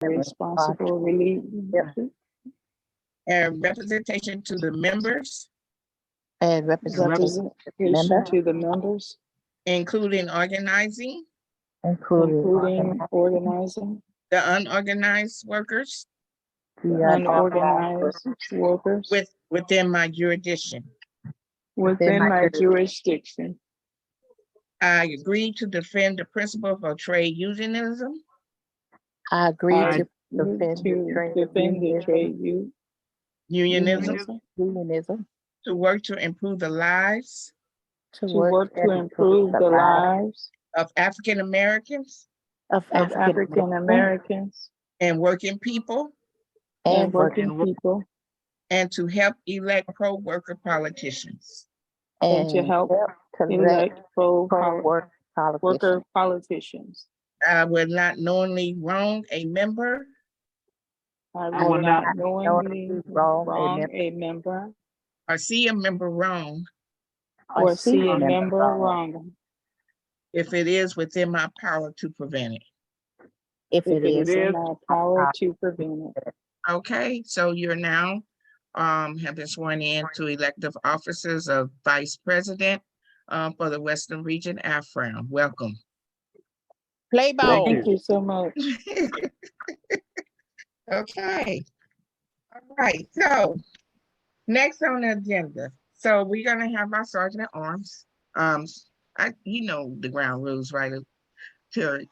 responsible relief. And representation to the members, And representation Representation to the members, including organizing, including organizing, the unorganized workers unorganized workers within my jurisdiction. within my jurisdiction. I agree to defend the principles of trade unionism, I agree I to agree defend to defend the trade unionism, unionism, to work to improve the lives to work to improve the lives of African Americans of of African Americans and working people, and working people, and to help elect pro-worker politicians. and to help elect pro-work worker politicians. I will not knowingly wrong a member I will not knowingly wrong a member or see a member wrong or see a member wrong if it is within my power to prevent it. if if it it is in is my power to prevent it. Okay, so you're now have been sworn in to elective officers of Vice President for the Western Region AFRAM. Welcome. play ball. Thank you so much. Okay. All right, so next on the agenda. So we're gonna have our Sergeant at Arms. You know the ground rules, right?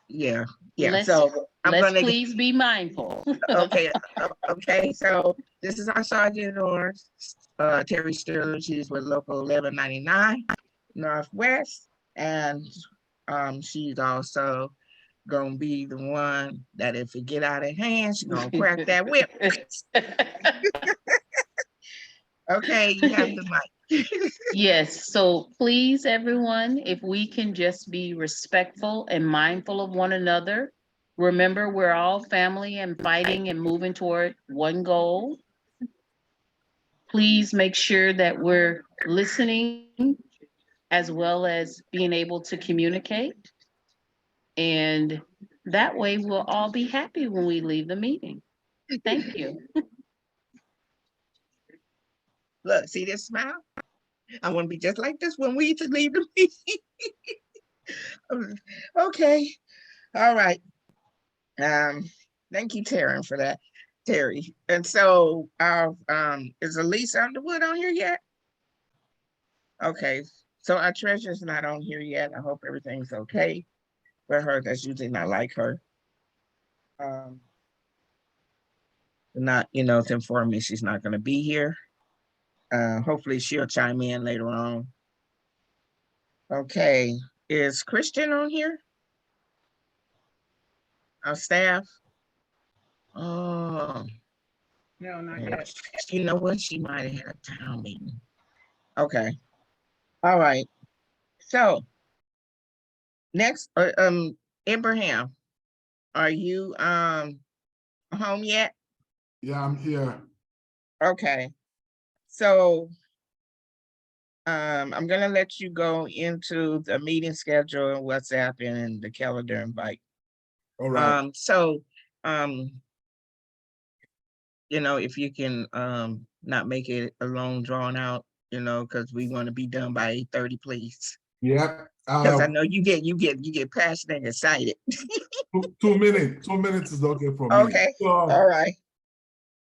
Yeah. Let's- So I'm Let's gonna please be mindful. okay, okay, so this is our Sergeant at Arms, Terry Sterling. She's with Local 1199 Northwest, and she's also gonna be the one that if it get out of hand, she's gonna crack that whip. Okay, you have the mic. Yes, so please, everyone, if we can just be respectful and mindful of one another. Remember, we're all family and fighting and moving toward one goal. Please make sure that we're listening as well as being able to communicate. And that way we'll all be happy when we leave the meeting. Thank you. Look, see this smile? I want to be just like this when we used to leave the meeting. Okay, all right. Thank you, Taryn, for that, Terry. And so, is Elise Underwood on here yet? Okay, so our treasurer's not on here yet. I hope everything's okay for her. That's usually not like her. Not, to inform me she's not going to be here. Hopefully she'll chime in later on. Okay, is Christian on here? Our staff? Oh. No, not yet. You know what? She might have had a town meeting. Okay. All right. So next, Abraham, are you home yet? Yeah, I'm here. Okay. So I'm gonna let you go into the meeting schedule and WhatsApp and the calendar invite. All right. If you can not make it a long drawn out, because we want to be done by 8:30, please. Yep. Because I know you get passionate and excited. 2 minutes. 2 minutes is okay for me. Okay. All right.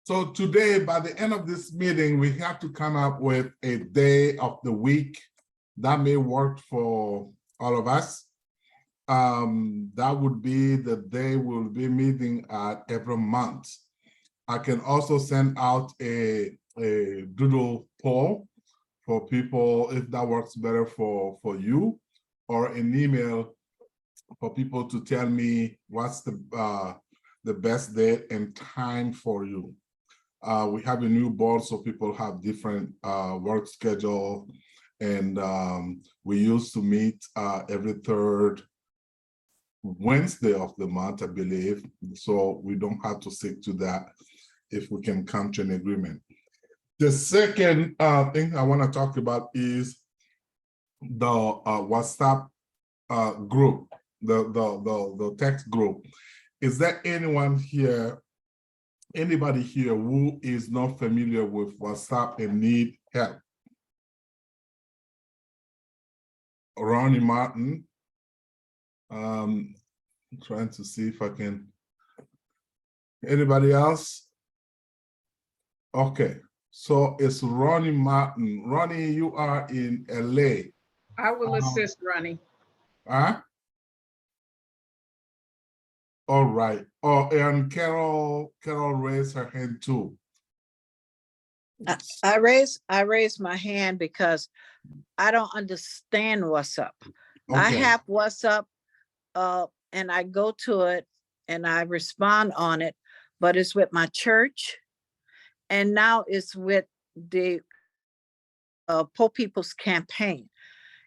So today, by the end of this meeting, we have to come up with a day of the week that may work for all of us. That would be the day we'll be meeting at every month. I can also send out a doodle poll for people if that works better for you, or an email for people to tell me what's the best date and time for you. We have a new board, so people have different work schedule, and we used to meet every third Wednesday of the month, I believe, so we don't have to stick to that if we can come to an agreement. The second thing I want to talk about is the WhatsApp group, the text group. Is there anyone here, anybody here who is not familiar with WhatsApp and need help? Ronnie Martin. I'm trying to see if I can. Anybody else? Okay, so it's Ronnie Martin. Ronnie, you are in LA. I will assist Ronnie. Huh? All right. Oh, and Carol raised her hand too. I raised my hand because I don't understand WhatsApp. I Okay. have WhatsApp and I go to it and I respond on it, but it's with my church. And now it's with the Poor People's Campaign.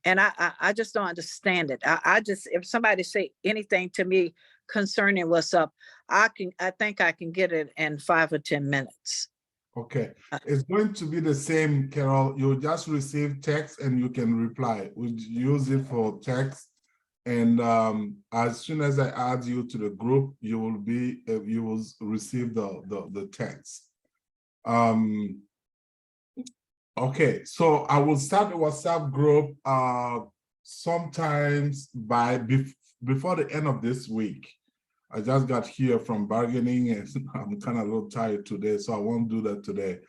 And I just don't understand it. I just, if somebody say anything to me concerning WhatsApp, I think I can get it in 5 or 10 minutes. Okay, it's going to be the same, Carol. You just receive text and you can reply. We use it for text, and as soon as I add you to the group, you will receive the text. Okay, so I will start the WhatsApp group sometimes before the end of this week. I just got here from bargaining and I'm kind of a little tired today, so I won't do that today.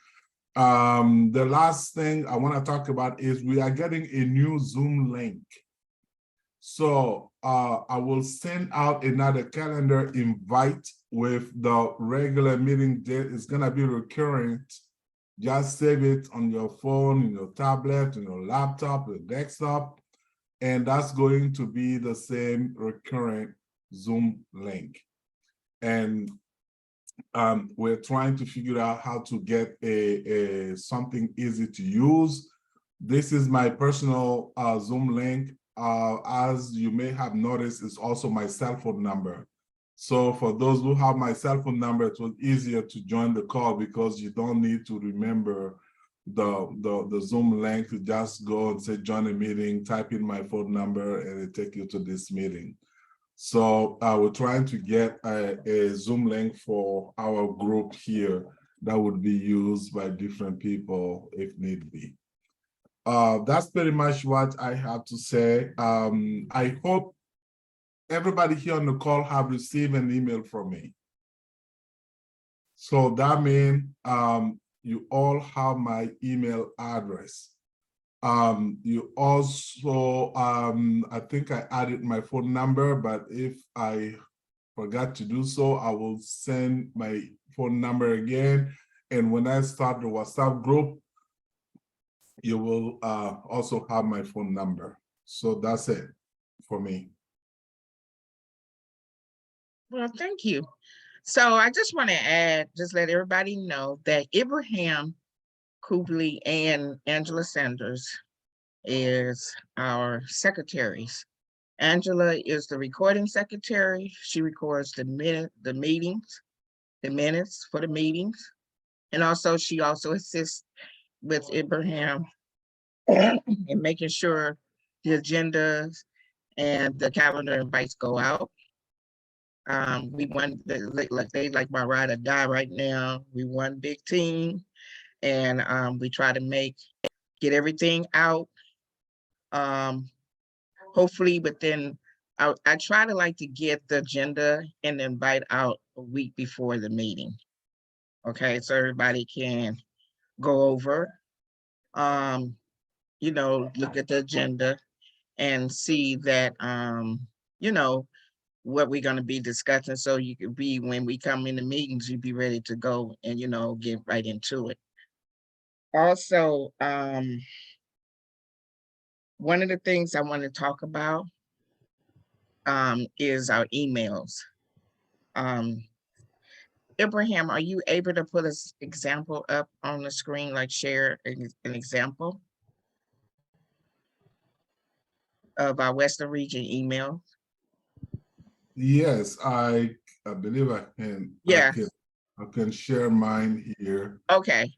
The last thing I want to talk about is we are getting a new Zoom link. So I will send out another calendar invite with the regular meeting date. It's going to be recurrent. Just save it on your phone, in your tablet, in your laptop, your desktop, and that's going to be the same recurrent Zoom link. And we're trying to figure out how to get something easy to use. This is my personal Zoom link. As you may have noticed, it's also my cell phone number. So for those who have my cell phone number, it was easier to join the call because you don't need to remember the Zoom link. You just go and say join a meeting, type in my phone number, and it take you to this meeting. So we're trying to get a Zoom link for our group here that would be used by different people if need be. That's pretty much what I have to say. I hope everybody here on the call have received an email from me. So that means you all have my email address. You also, I think I added my phone number, but if I forgot to do so, I will send my phone number again. And when I start the WhatsApp group, you will also have my phone number. So that's it for me. Well, thank you. So I just want to add, just let everybody know that Ibrahim Kubley and Angela Sanders is our secretaries. Angela is the recording secretary. She records the minutes for the meetings. And also she also assists with Ibrahim in making sure the agendas and the calendar invites go out. We want they like my ride or die right now. We one big team, and we try to get everything out. Hopefully within, I try to get the agenda and invite out a week before the meeting. Okay, so everybody can go over, you know, look at the agenda and see that, you know, what we're going to be discussing, so you could be, when we come in the meetings, you be ready to go and, you know, get right into it. Also, one of the things I want to talk about is our emails. Ibrahim, are you able to put an example up on the screen, like share an example of our Western Region email? Yes, I believe I can. Yeah. I can share mine here. Okay.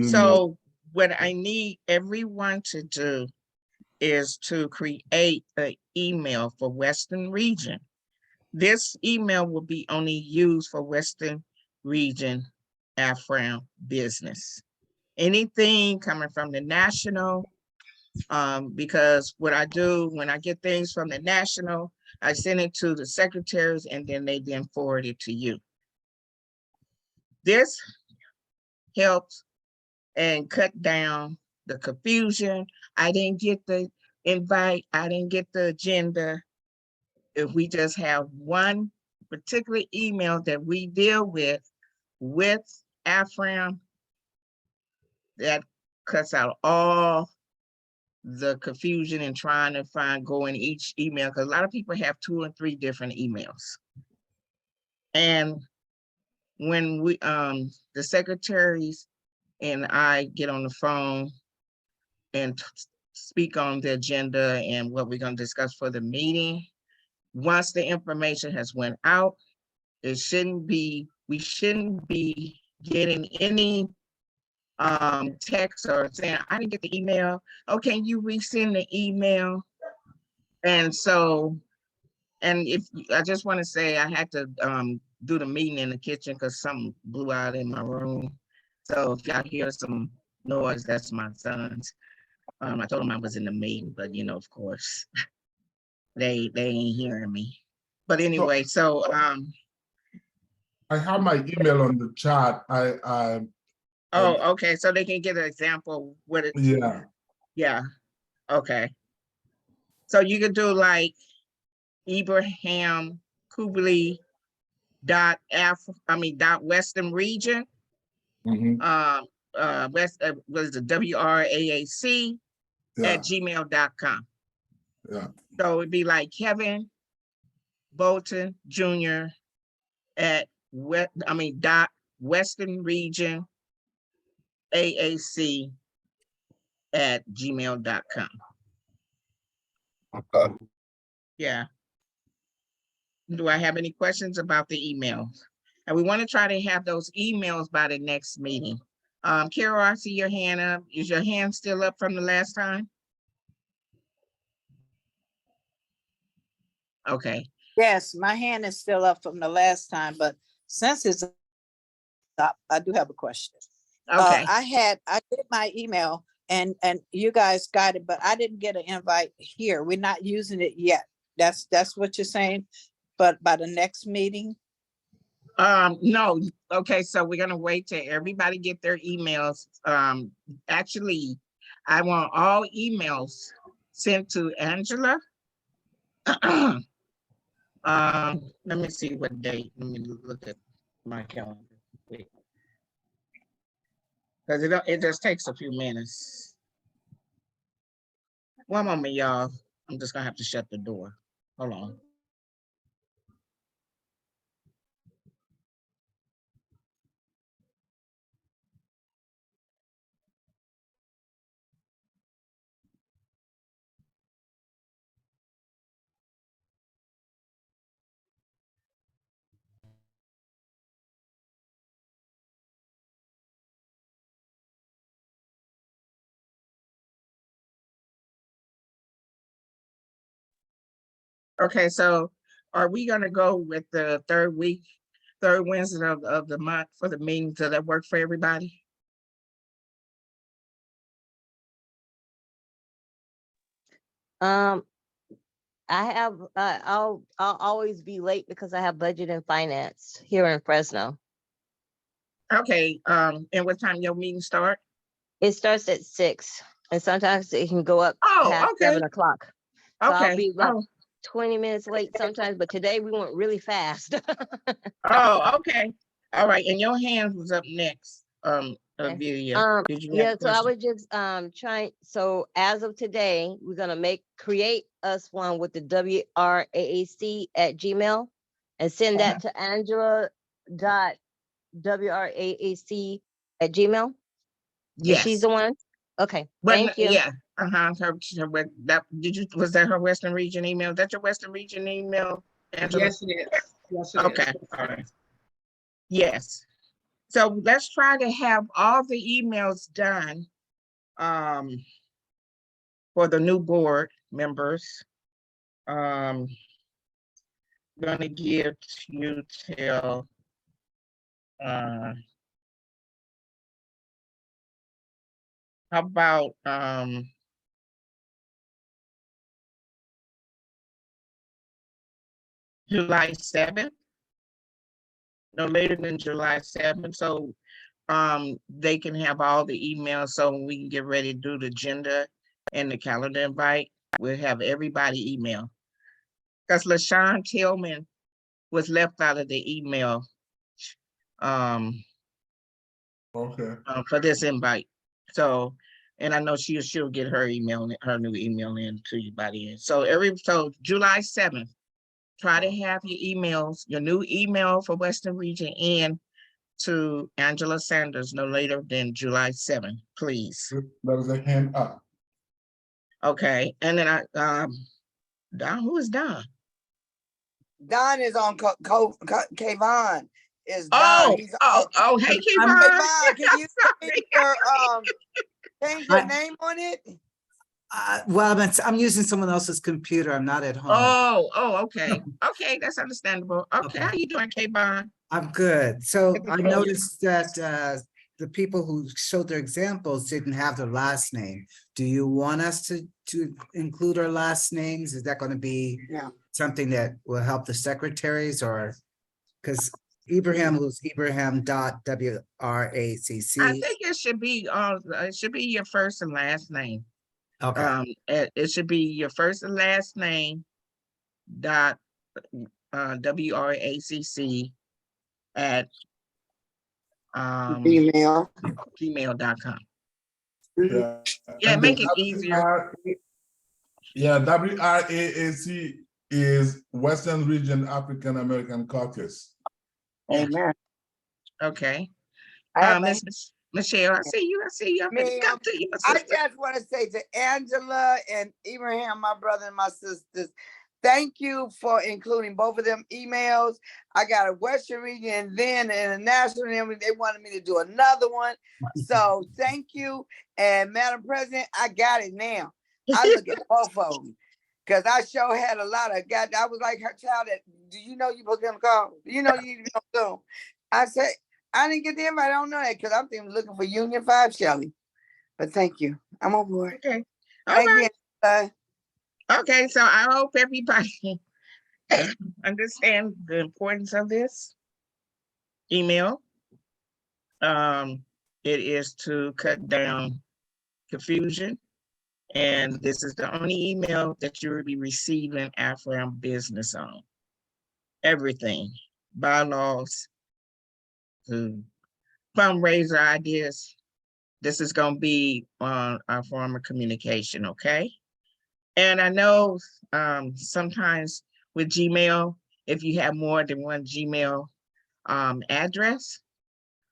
So what I need everyone to do is to create an email for Western Region. This email will be only used for Western Region AFRAM business. Anything coming from the national, because what I do when I get things from the national, I send it to the secretaries and then they then forward it to you. This helps and cut down the confusion. I didn't get the invite, I didn't get the agenda. If we just have one particular email that we deal with AFRAM, that cuts out all the confusion and trying to go in each email, because a lot of people have 2 or 3 different emails. And when we, the secretaries and I get on the phone and speak on the agenda and what we're gonna discuss for the meeting, once the information has went out, we shouldn't be getting any text or saying, I didn't get the email. Oh, can you resend the email? And so, and if I just want to say I had to do the meeting in the kitchen because something blew out in my room. So if y'all hear some noise, that's my sons. I told them I was in the meeting, but you know, of course, they ain't hearing me. But anyway, so I have my email on the chat. oh, okay, so they can get an example what it, yeah, okay. So you could do like Ibrahim Kubli dot Western Region, was the WRAAC at gmail.com. Yeah. So it'd be like Kevin Bolton Jr. at Western Region AAC at gmail.com. Okay. Yeah. Do I have any questions about the emails? And we want to try to have those emails by the next meeting. Carol, I see your hand up. Is your hand still up from the last time? Okay. Yes, my hand is still up from the last time, but since it's up, I do have a question. Okay. I did my email and you guys got it, but I didn't get an invite here. We're not using it yet. That's what you're saying, but by the next meeting? No. Okay, so we're gonna wait till everybody get their emails. Actually, I want all emails sent to Angela. Let me see what date. Let me look at my calendar. Wait. Because it just takes a few minutes. One moment, y'all. I'm just gonna have to shut the door. Hold on. Okay, so are we gonna go with the third Wednesday of the month for the meeting? Does that work for everybody? I'll always be late because I have budget and finance here in Fresno. Okay, and what time your meeting start? It starts at 6 and sometimes it can go up past 7 o'clock. So I'll be like 20 minutes late sometimes, but today we went really fast. Oh, okay. All right, and your hand was up next. Amelia, did you have a So I question? was just trying. So as of today, we're gonna create us one with the WRAAC at Gmail and send that to Angela.WRAAC at Gmail. Yes. Is she's the one? Okay. But Thank you. yeah, was that her Western Region email? That's your Western Region email, Angela? Yes, it is. Yes, it is. Okay, all right. Yes. So let's try to have all the emails done for the new board members. gonna give you till how about July 7th? No later than July 7th, so they can have all the emails, so we can get ready to do the agenda and the calendar invite. We'll have everybody email. Because LaShawn Tillman was left out of the email Okay. for this invite. So, and I know she'll get her email, her new email in to you by the end. So so July 7th, try to have your emails, your new email for Western Region in to Angela Sanders no later than July 7th, please. There is a hand up. Okay, and then Don, who is Don? Don is on Kayvon is Don. Oh, He's hey, Kayvon, Kayvon. can you change your name on it? Well, I'm using someone else's computer. I'm not at home. Oh, okay. Okay, that's understandable. Okay, how you doing, Kayvon? I'm good. So Good to I see you. noticed that the people who showed their examples didn't have their last name. Do you want us to include our last names? Is that going to be something that will help the secretaries, or because Ibrahim was Ibrahim.WRACC? I think it should be your first and last name. Okay. It should be your first and last name dot WRACC at gmail.com. Yeah, make it easier. Yeah, WRAAC is Western Region African American Caucus. Amen. Okay. I Miss Michelle, I see you. I'm gonna come to you, my I sister. just want to say to Angela and Ibrahim, my brother and my sisters, thank you for including both of them emails. I got a Western Region and then international. They wanted me to do another one. So thank you. And Madam President, I got it now. I look at both of them because I sure had a lot of I was like her child that, do you know you supposed to call? Do you know you need to be on Zoom? I said, I didn't get the invite. I don't know that because I'm thinking looking for Union 5 Shelley. But thank you. I'm on board. Okay. All Thank right. you. Okay, so I hope everybody understand the importance of this email. It is to cut down confusion. And this is the only email that you will be receiving Afram business on. Everything, bylaws, to fundraiser ideas. This is going to be on our form of communication, okay? And I know sometimes with Gmail, if you have more than one Gmail address,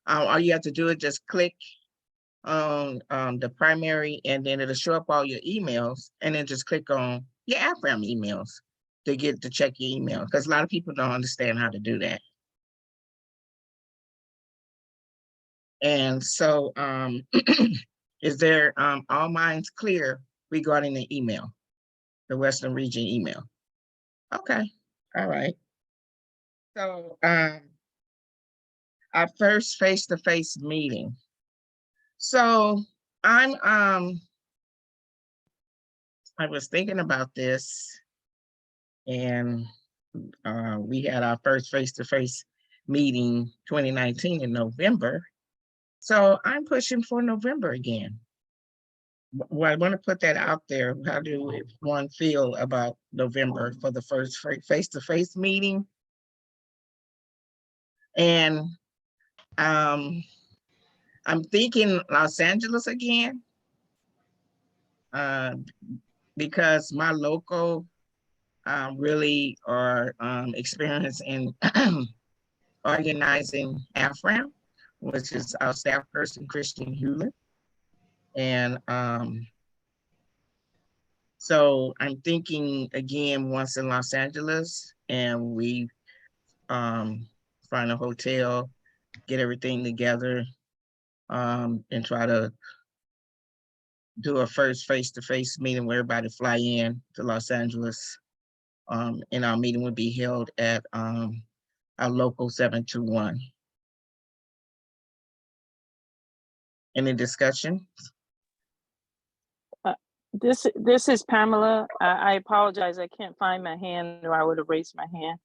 all you have to do is just click on the primary, and then it'll show up all your emails, and then just click on your Afram emails to check your email, because a lot of people don't understand how to do that. And so is there all minds clear regarding the email, the Western Region email? Okay, all right. So our first face-to-face meeting. So I was thinking about this, and we had our first face-to-face meeting 2019 in November. So I'm pushing for November again. Well, I want to put that out there. How do one feel about November for the first face-to-face meeting? And I'm thinking Los Angeles again, because my local really are experienced in organizing Afram, which is our staff person, Christian Hewlett. And so I'm thinking again, once in Los Angeles, and we find a hotel, get everything together, and try to do a first face-to-face meeting where everybody fly in to Los Angeles and our meeting would be held at our local 721. Any discussion? This is Pamela. I apologize. I can't find my hand, or I would have raised my hand.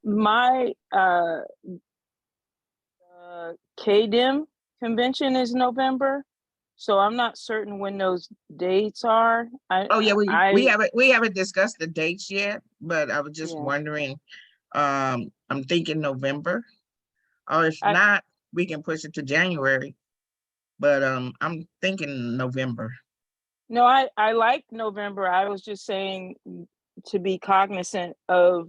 My KDIM convention is November, so I'm not certain when those dates are. Oh yeah, we haven't discussed the dates yet, but I was just wondering. I'm thinking November, or if not, we can push it to January. But I'm thinking November. No, I like November. I was just saying to be cognizant of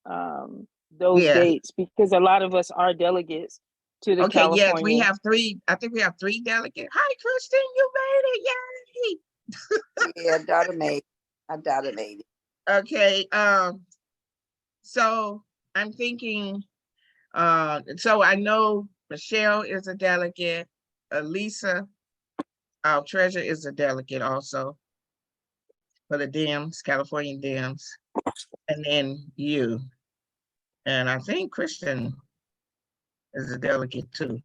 those dates, because a lot of us are delegates to the California. Yes, we have 3. I think we have 3 delegates. Hi, Kristen, you made it! Yay! Yeah, daughter made. My daughter made it. Okay. So I'm thinking. So I know Michelle is a delegate. Lisa, our treasurer, is a delegate also for the Dems, California Dems, and then you. And I think Christian is a delegate too.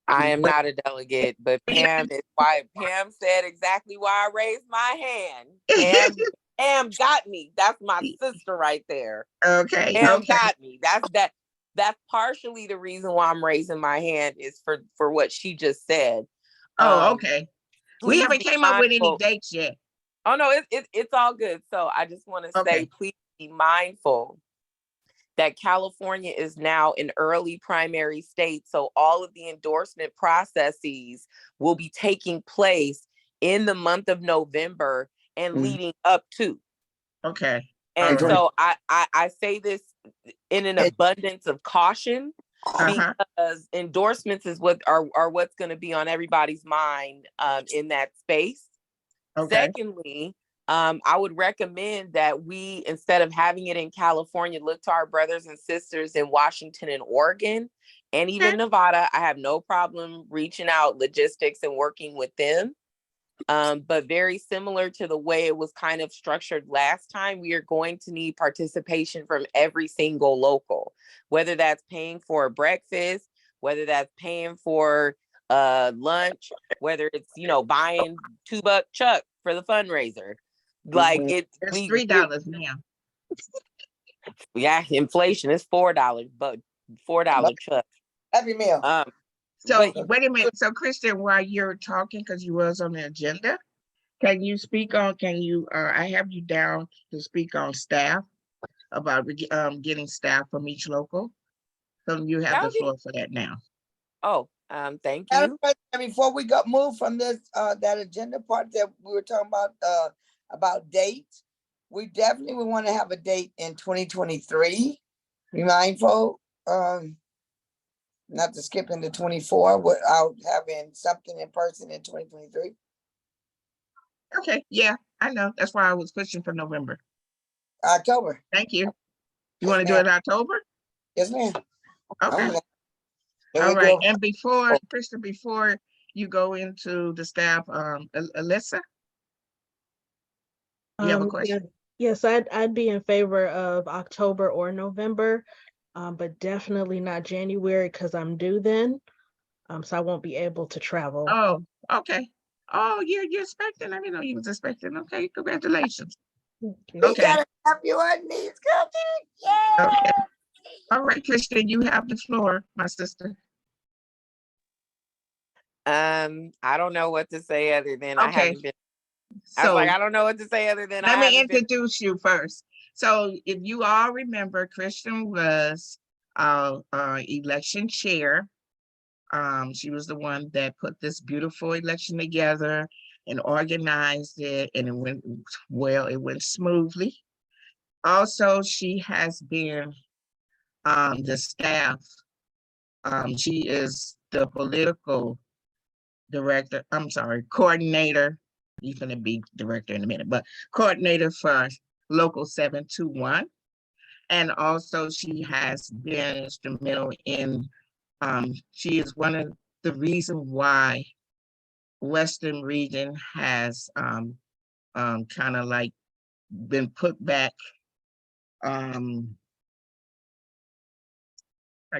I am not a delegate, but Pam is why Pam said exactly why I raised my hand. Pam got me. That's my sister right there. Okay. Pam got me. That's partially the reason why I'm raising my hand is for what she just said. Oh, okay. We haven't came up with any dates yet. Oh no, it's all good. So I just want to say, please be mindful that California is now an early primary state. So all of the endorsement processes will be taking place in the month of November and leading up to. Okay. And so I say this in an abundance of caution, because endorsements is what are what's going to be on everybody's mind in that space. Secondly, I would recommend that we, instead of having it in California, look to our brothers and sisters in Washington and Oregon, and even Nevada. I have no problem reaching out logistics and working with them. But very similar to the way it was kind of structured last time, we are going to need participation from every single local, whether that's paying for a breakfast, whether that's paying for lunch, whether it's, buying $2 chuck for the fundraiser. Like it's $3 now. Yeah, inflation is $4, but $4 chuck. Happy meal. So wait a minute. So Kristen, while you're talking, because you was on the agenda, can you speak on? I have you down to speak on staff, about getting staff from each local. So you have the floor for that now. Oh, thank you. Before we move from this that agenda part that we were talking about dates, we definitely would want to have a date in 2023. Be mindful, not to skip into 24 without having something in person in 2023. Okay, yeah, I know. That's why I was pushing for November. October. Thank you. You want to do it in October? Yes, ma'am. Okay. All right. And before, Kristen, before you go into the staff, Alyssa? You have a question? Yes, I'd be in favor of October or November, but definitely not January because I'm due then. So I won't be able to travel. Oh, okay. Oh, you're expecting? I didn't know you was expecting. Okay, congratulations. Okay. Gotta help you on these cookies. Yeah. Okay. All right, Kristen, you have the floor, my sister. I don't know what to say other than I haven't been. So, I was like, I don't know what to say other than let me introduce you first. So if you all remember, Kristen was our election chair. She was the one that put this beautiful election together and organized it, and it went well, it went smoothly. Also, she has been the staff. She is the political director, coordinator. You're going to be director in a minute, but coordinator for Local 721. And also she has been instrumental in, she is one of the reasons why Western region has kind of like been put back. How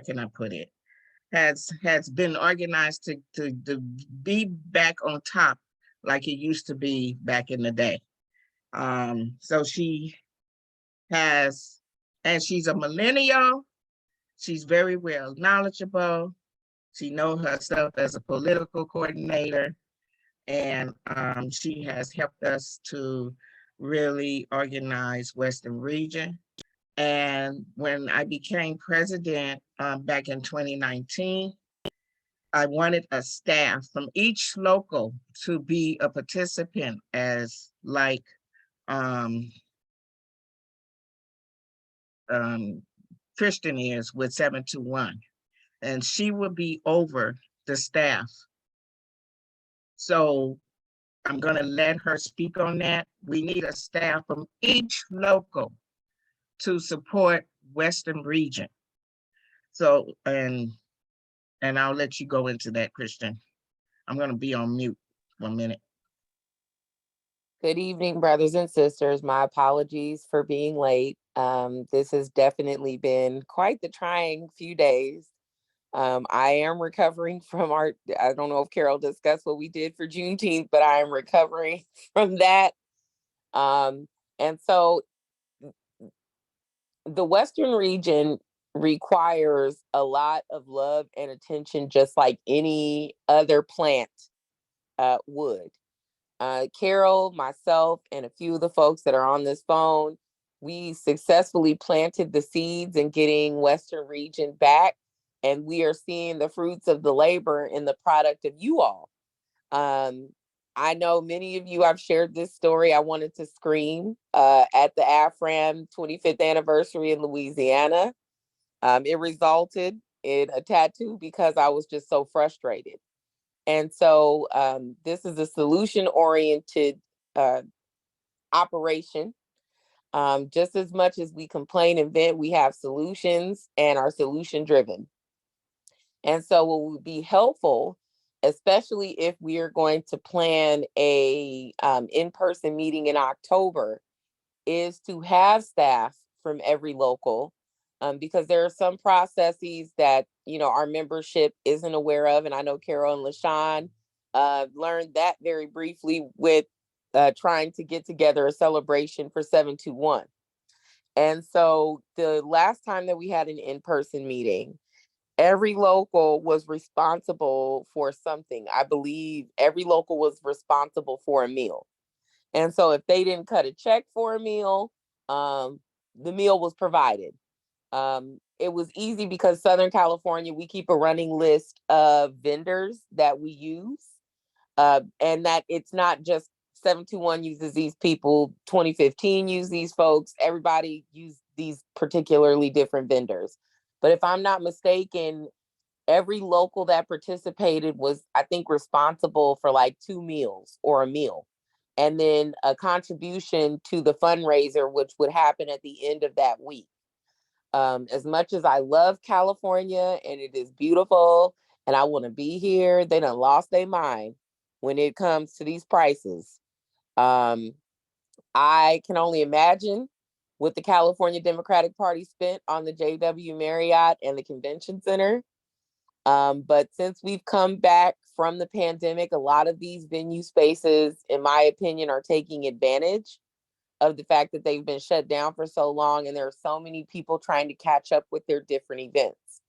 can I put it? Has been organized to be back on top like it used to be back in the day. So she has, and she's a millennial. She's very well knowledgeable. She knows her stuff as a political coordinator, and she has helped us to really organize Western Region. And when I became president back in 2019, I wanted a staff from each local to be a participant as like Christian is with 721. And she would be over the staff. So I'm going to let her speak on that. We need a staff from each local to support Western Region. So, and I'll let you go into that, Christian. I'm going to be on mute for a minute. Good evening, brothers and sisters. My apologies for being late. This has definitely been quite the trying few days. I am recovering from I don't know if Carol discussed what we did for Juneteenth, but I am recovering from that. And so the Western region requires a lot of love and attention, just like any other plant would. Carol, myself, and a few of the folks that are on this phone, we successfully planted the seeds in getting Western region back. And we are seeing the fruits of the labor in the product of you all. I know many of you, I've shared this story. I wanted to scream at the AFRAM 25th anniversary in Louisiana. It resulted in a tattoo because I was just so frustrated. And so this is a solution-oriented operation. Just as much as we complain and vent, we have solutions and are solution-driven. And so what would be helpful, especially if we are going to plan a in-person meeting in October, is to have staff from every local, because there are some processes that, you know, our membership isn't aware of. And I know Carol and LaShawn learned that very briefly with trying to get together a celebration for 721. And so the last time that we had an in-person meeting, every local was responsible for something. I believe every local was responsible for a meal. And so if they didn't cut a check for a meal, the meal was provided. It was easy because Southern California, we keep a running list of vendors that we use, and that it's not just 721 uses these people, 2015 used these folks, everybody used these particularly different vendors. But if I'm not mistaken, every local that participated was, I think, responsible for like 2 meals or a meal, and then a contribution to the fundraiser, which would happen at the end of that week. As much as I love California and it is beautiful and I want to be here, they done lost their mind when it comes to these prices. I can only imagine what the California Democratic Party spent on the JW Marriott and the Convention Center. But since we've come back from the pandemic, a lot of these venue spaces, in my opinion, are taking advantage of the fact that they've been shut down for so long, and there are so many people trying to catch up with their different events.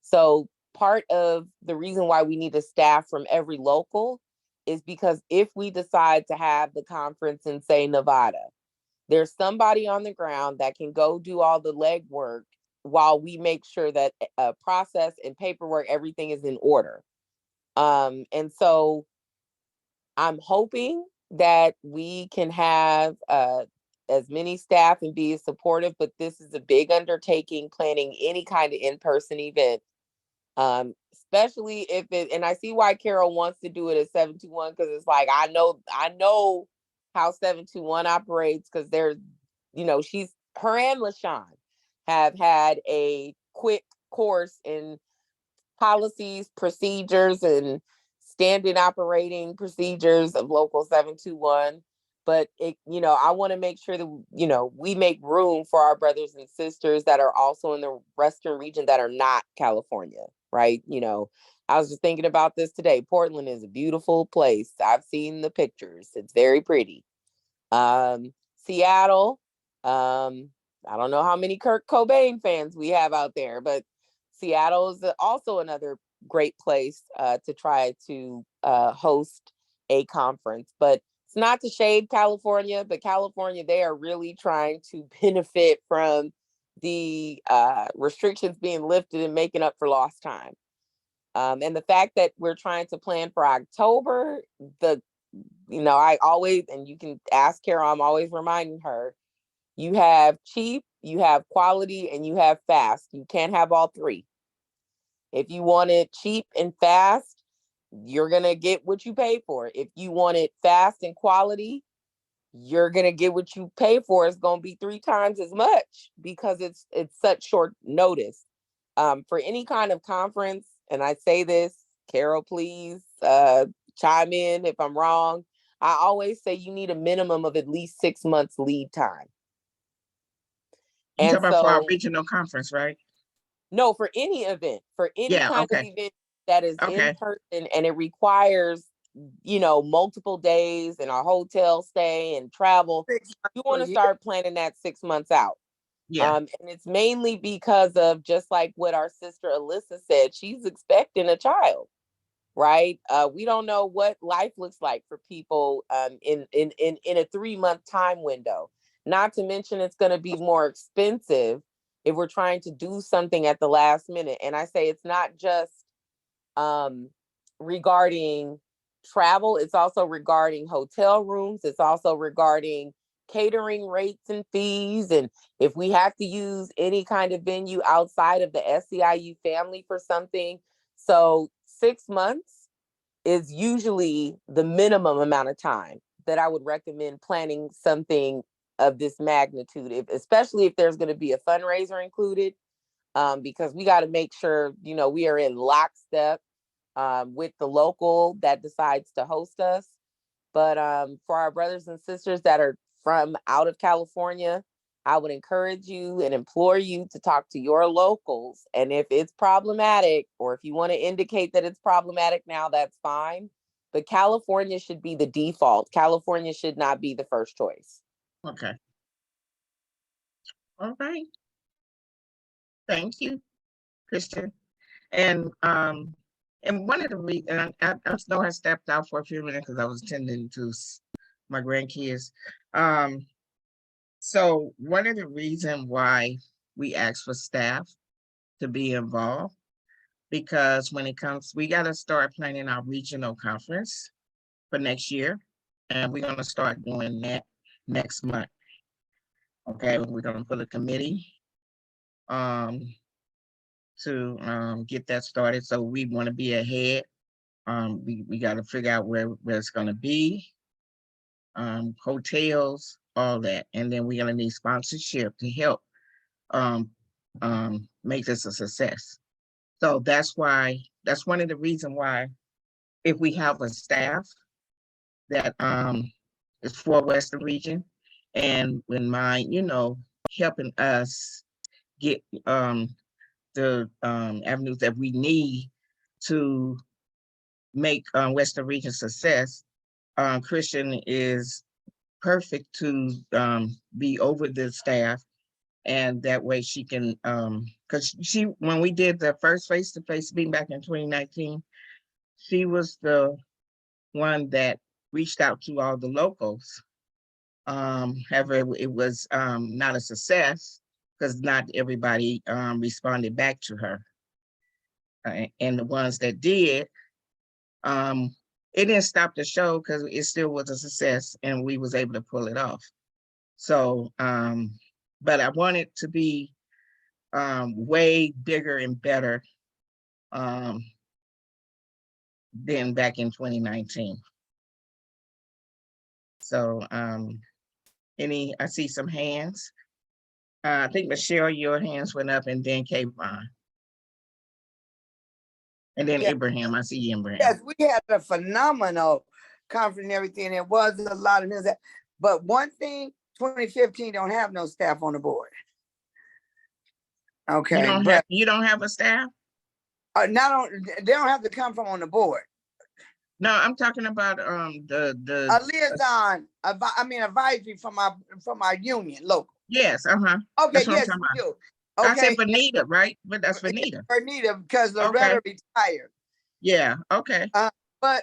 So part of the reason why we need a staff from every local is because if we decide to have the conference in, say, Nevada, there's somebody on the ground that can go do all the legwork while we make sure that process and paperwork, everything is in order. And so I'm hoping that we can have as many staff and be as supportive, but this is a big undertaking, planning any kind of in-person event, especially if it, and I see why Carol wants to do it at 721, because it's like, I know how 721 operates, because there's, you know, her and LaShawn have had a quick course in policies, procedures, and standard operating procedures of local 721. but it, I want to make sure that, we make room for our brothers and sisters that are also in the Western region that are not California, right? I was just thinking about this today. Portland is a beautiful place. I've seen the pictures. It's very pretty. Seattle, I don't know how many Kurt Cobain fans we have out there, but Seattle is also another great place to try to host a conference. But it's not to shade California, but California, they are really trying to benefit from the restrictions being lifted and making up for lost time. And the fact that we're trying to plan for October, I always, and you can ask Carol, I'm always reminding her, you have cheap, you have quality, and you have fast. You can't have all three. If you want it cheap and fast, you're going to get what you pay for. If you want it fast and quality, you're going to get what you pay for. It's going to be 3 times as much because it's such short notice. For any kind of conference, and I say this, Carol, please chime in if I'm wrong. I always say you need a minimum of at least 6 months lead time. You talking about for our regional conference, right? No, for any event, for any kind of event that is in person, and it requires, multiple days and a hotel stay and travel. You want to start planning that 6 months out. Yeah. And it's mainly because of, just like what our sister Alyssa said, she's expecting a child, right? We don't know what life looks like for people in a 3-month time window. Not to mention it's going to be more expensive if we're trying to do something at the last minute. And I say it's not just regarding travel, it's also regarding hotel rooms, it's also regarding catering rates and fees, and if we have to use any kind of venue outside of the SEIU family for something. So 6 months is usually the minimum amount of time that I would recommend planning something of this magnitude, especially if there's going to be a fundraiser included, because we got to make sure, we are in lockstep with the local that decides to host us. But for our brothers and sisters that are from out of California, I would encourage you and implore you to talk to your locals. And if it's problematic, or if you want to indicate that it's problematic now, that's fine. But California should be the default. California should not be the first choice. Okay. All right. Thank you, Kristen. And one of the reasons, I know I stepped out for a few minutes because I was tending to my grandkids. So one of the reasons why we ask for staff to be involved, because when it comes, we got to start planning our regional conference for next year, and we're going to start doing that next month. Okay, we're going to put a committee to get that started. So we want to be ahead. We got to figure out where it's going to be, hotels, all that, and then we're going to need sponsorship to help make this a success. So that's one of the reasons why, if we have a staff that is for Western region and in mind, helping us get the avenues that we need to make Western region success, Christian is perfect to be over the staff, and that way she can, because when we did the first face-to-face meeting back in 2019, she was the one that reached out to all the locals. However, it was not a success because not everybody responded back to her. And the ones that did, it didn't stop the show because it still was a success and we was able to pull it off. So, but I want it to be way bigger and better than back in 2019. So, I see some hands. I think Michelle, your hands went up, and then Kayvon. And then Ibrahim, I see Ibrahim. Yes, we had a phenomenal conference and everything. There was a lot of news. But one thing, 2015 don't have no staff on the board. Okay, you don't have a staff? they don't have to come from on the board. No, I'm talking about the A liaison, advisory from our union local. yes, Okay, that's what yes, I'm we talking do. about. Okay, I said Benita, right? But that's Benita. Benita, because Loretta retired. Yeah, okay. But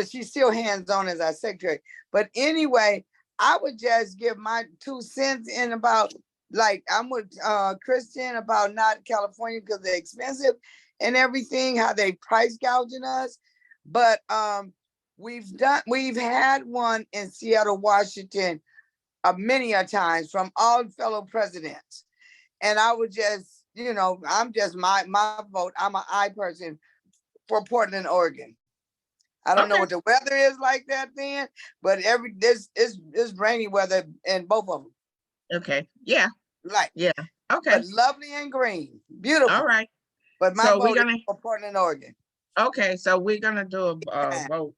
she's still hands-on as our secretary. But anyway, I would just give my 2 cents in about, like, I'm with Christian about not California because they're expensive and everything, how they price gouging us. But we've had one in Seattle, Washington, many a times from all fellow presidents. And I would just, I'm just my vote. I'm an I person for Portland, Oregon. I don't know what the weather is like that then, but this is rainy weather in both of them. Okay. Yeah. Like, yeah. Okay. But lovely and green. Beautiful. All right. But my vote is for Portland, Oregon. Okay, so we're gonna do a vote.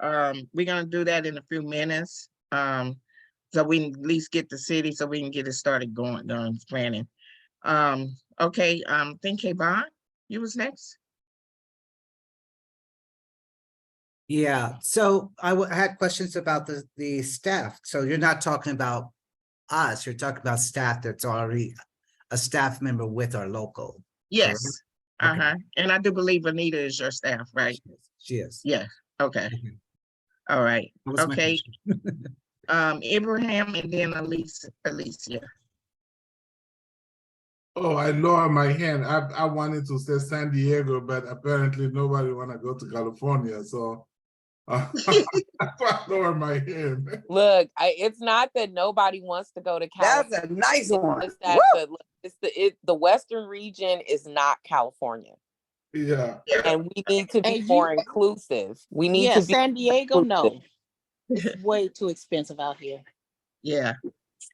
We're gonna do that in a few minutes. So we can at least get the city so we can get it started going planning. Okay, think Bond, you was next. Yeah, so I had questions about the staff. So you're not talking about us, you're talking about staff that's already a staff member with our local. Yes. Correct? And I do believe Anita is your staff, right? She is. Yeah. Okay. All right. Okay. Abraham and then Alicia. Oh, I lower my hand. I wanted to say San Diego, but apparently nobody want to go to California, so I lower my hand. Look, it's not that nobody wants to go to California. That's a nice one. It's that the Western region is not California. Yeah. And we need to be more inclusive. We need to be San Diego, no. inclusive. It's way too expensive out here. Yeah.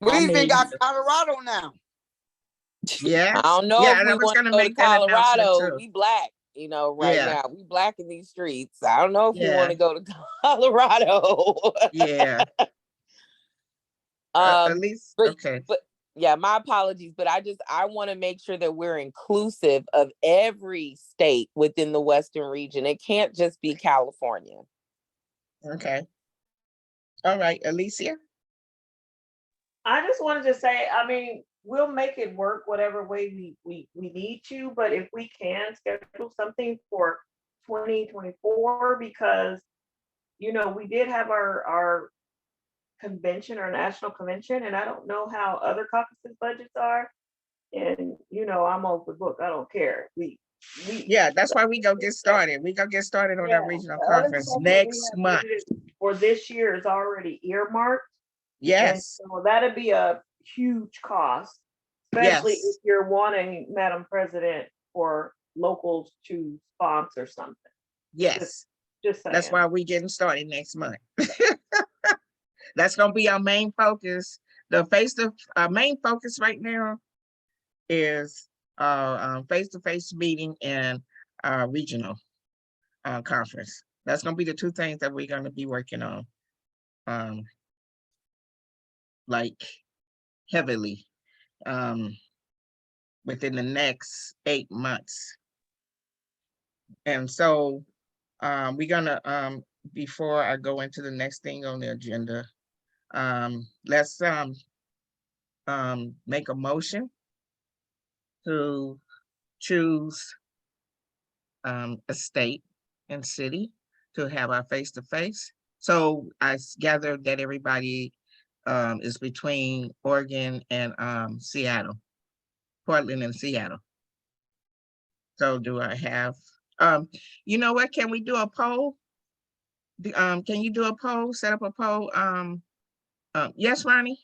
We even got Colorado now. Yeah. I don't know if we want to go to Colorado. We black, right now. We black in these streets. I don't know if we want to go to Colorado. Yeah. At least, but yeah, my apologies, but I want to make sure that we're inclusive of every state within the Western region. It can't just be California. Okay. All right, Alicia. I just wanted to say, we'll make it work whatever way we need to, but if we can schedule something for 2024, because we did have our convention, our national convention, and I don't know how other caucuses budgets are. And I'm off the book. I don't care. Yeah, that's why we go get started. We go get started on that regional conference next month. For this year is already earmarked. Yes. And so that'd be a huge cost, especially if you're wanting, Madam President, for locals to sponsor something. Yes. Just saying. That's why we're getting started next month. That's gonna be our main focus. Our main focus right now is face-to-face meeting and regional conference. That's gonna be the two things that we're gonna be working on, like heavily, within the next 8 months. And so we're gonna, before I go into the next thing on the agenda, let's make a motion to choose a state and city to have our face-to-face. So I gather that everybody is between Oregon and Seattle, Portland and Seattle. So do I have, you know what, can we do a poll? Can you do a poll, set up a poll? Yes, Ronnie?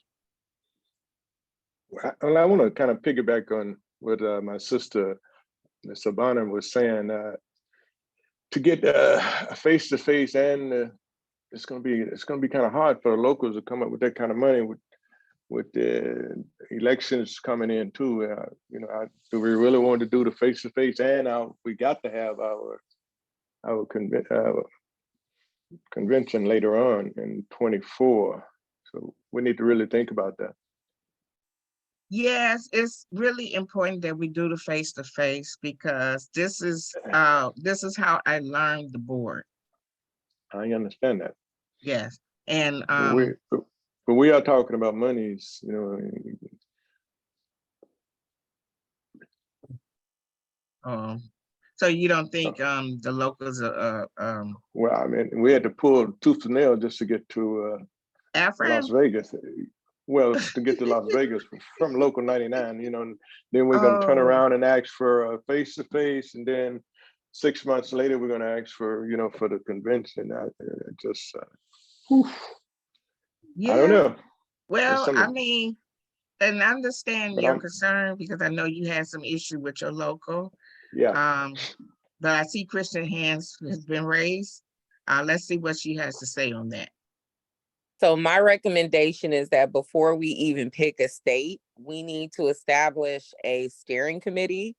Well, I want to kind of piggyback on what my sister, Ms. Sabana, was saying. To get a face-to-face, and it's going to be kind of hard for the locals to come up with that kind of money with the elections coming in too. Do we really want to do the face-to-face, and we got to have our convention later on in 24. So we need to really think about that. Yes, it's really important that we do the face-to-face because this is how I learned the board. I understand that. Yes, and but we are talking about monies, you know. So you don't think the locals Well, I mean, we had to pull tooth and nail just to get to Las Vegas. Well, to get to Las Vegas from local 99, you know, and then we're gonna turn around and ask for a face-to-face, and then 6 months later we're gonna ask for, you know, for the convention. I don't know. Well, I mean, and I understand But your concern because I know you had some issue with your local. Yeah. But I see Christian hands has been raised. Let's see what she has to say on that. So my recommendation is that before we even pick a state, we need to establish a steering committee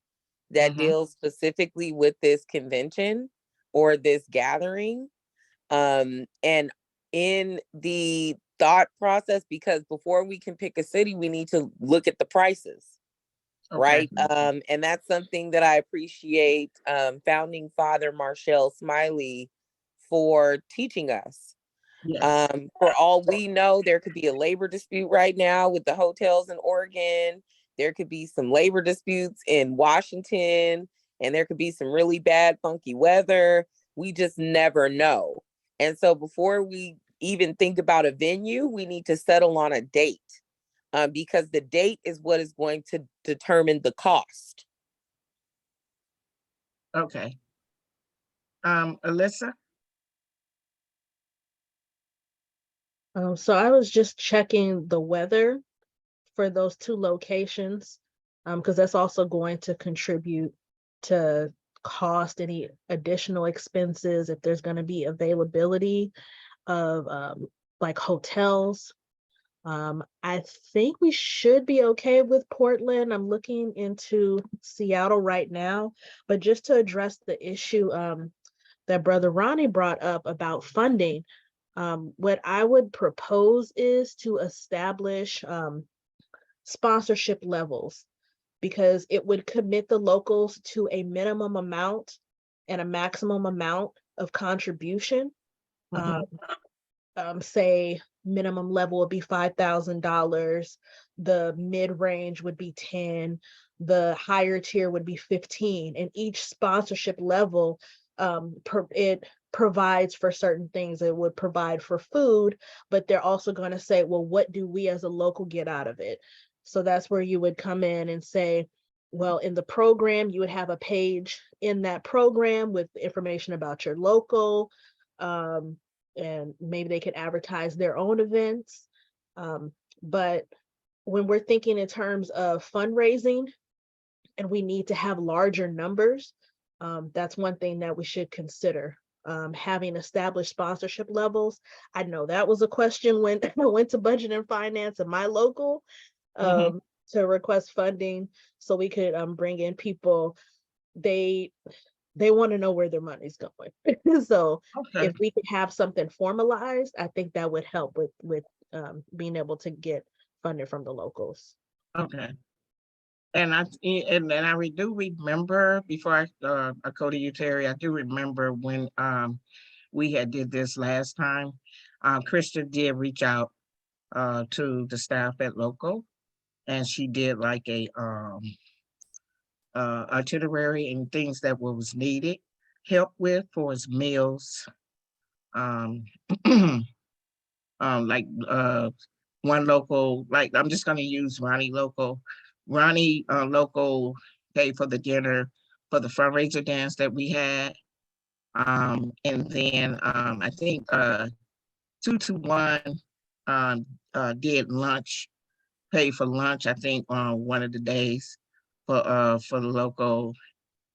that deals specifically with this convention or this gathering. And in the thought process, because before we can pick a city, we need to look at the prices. Right. And that's something that I appreciate founding father Marshall Smiley for teaching us. Yes. For all we know, there could be a labor dispute right now with the hotels in Oregon. There could be some labor disputes in Washington, and there could be some really bad, funky weather. We just never know. And so before we even think about a venue, we need to settle on a date, because the date is what is going to determine the cost. Okay. Alyssa? So I was just checking the weather for those two locations, because that's also going to contribute to cost, any additional expenses, if there's going to be availability of like hotels. I think we should be okay with Portland. I'm looking into Seattle right now, but just to address the issue that Brother Ronnie brought up about funding, what I would propose is to establish sponsorship levels, because it would commit the locals to a minimum amount and a maximum amount of contribution. Say minimum level would be $5,000, the mid-range would be 10, the higher tier would be 15, and each sponsorship level it provides for certain things. It would provide for food, but they're also going to say, well, what do we as a local get out of it? So that's where you would come in and say, well, in the program, you would have a page in that program with information about your local, and maybe they could advertise their own events. But when we're thinking in terms of fundraising and we need to have larger numbers, that's one thing that we should consider. Having established sponsorship levels. I know that was a question when I went to budget and finance at my local to request funding so we could bring in people. They want to know where their money's going. So if we could have something formalized, I think that would help with being able to get funding from the locals. Okay. And I do remember before I go to you, Terry, I do remember when we had did this last time. Krista did reach out to the staff at local, and she did like a itinerary and things that was needed help with for his meals. Like one local, like I'm just gonna use Ronnie local. Ronnie local paid for the dinner for the fundraiser dance that we had. And then I think 221 did lunch, paid for lunch, I think on one of the days for the local.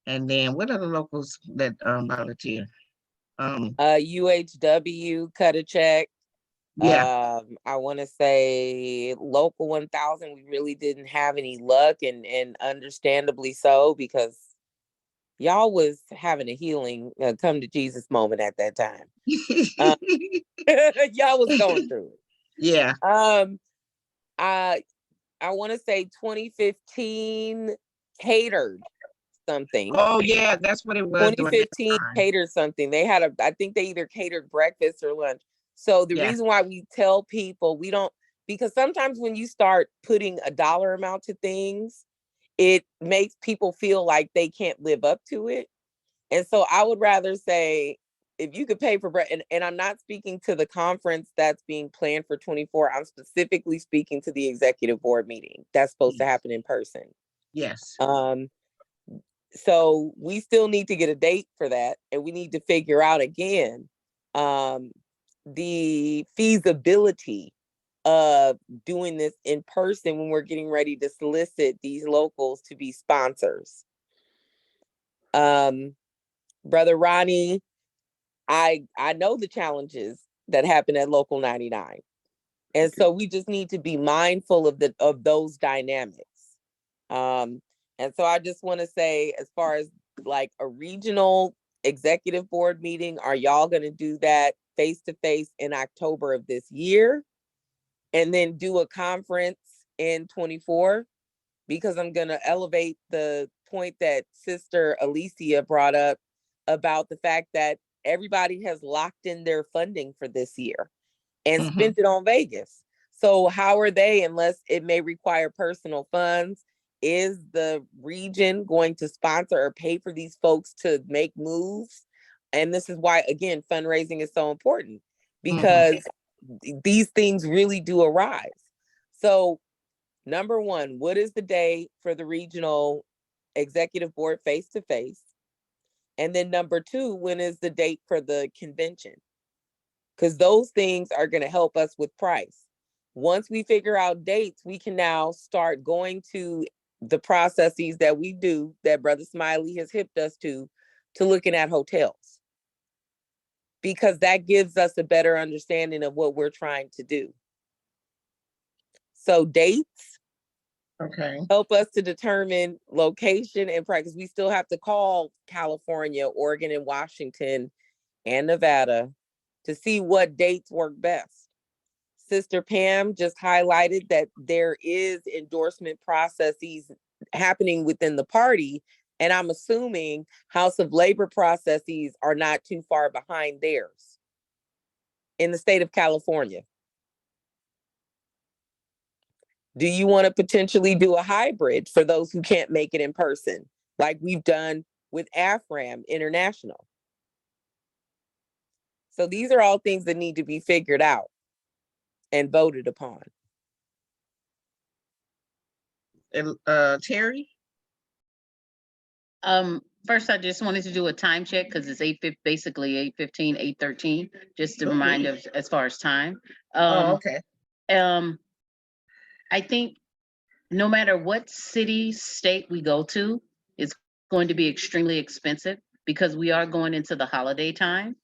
And then what are the locals that volunteer? UHW cut a check. Yeah. I want to say local 1000, we really didn't have any luck, and understandably so, because y'all was having a healing come to Jesus moment at that time. Y'all was going through it. Yeah. I want to say 2015 catered something. Oh yeah, that's what it was. 2015 catered something. They had I think they either catered breakfast or lunch. So the reason why we tell people we don't, because sometimes when you start putting a dollar amount to things, it makes people feel like they can't live up to it. And so I would rather say, if you could pay for bread, and I'm not speaking to the conference that's being planned for 24, I'm specifically speaking to the executive board meeting that's supposed to happen in person. Yes. So we still need to get a date for that, and we need to figure out again the feasibility of doing this in person when we're getting ready to solicit these locals to be sponsors. Brother Ronnie, I know the challenges that happen at Local 99. And so we just need to be mindful of those dynamics. And so I just want to say, as far as like a regional executive board meeting, are y'all going to do that face-to-face in October of this year? And then do a conference in 24? Because I'm going to elevate the point that Sister Alicia brought up about the fact that everybody has locked in their funding for this year and spent it on Vegas. So how are they, unless it may require personal funds, is the region going to sponsor or pay for these folks to make moves? And this is why, again, fundraising is so important, because these things really do arise. So number one, what is the day for the regional executive board face-to-face? And then number two, when is the date for the convention? Because those things are going to help us with price. Once we figure out dates, we can now start going to the processes that we do, that Brother Smiley has hipped us to looking at hotels. Because that gives us a better understanding of what we're trying to do. So dates, help us to determine location and practice. We still have to call California, Oregon, and Washington and Nevada to see what dates work best. Sister Pam just highlighted that there is endorsement processes happening within the party, and I'm assuming House of Labor processes are not too far behind theirs in the state of California. Do you want to potentially do a hybrid for those who can't make it in person, like we've done with AFRAM International? So these are all things that need to be figured out and voted upon. Terry? First, I just wanted to do a time check because it's basically 8:15, 8:13, just to remind of as far as time. Okay. I think no matter what city, state we go to, it's going to be extremely expensive because we are going into the holiday time.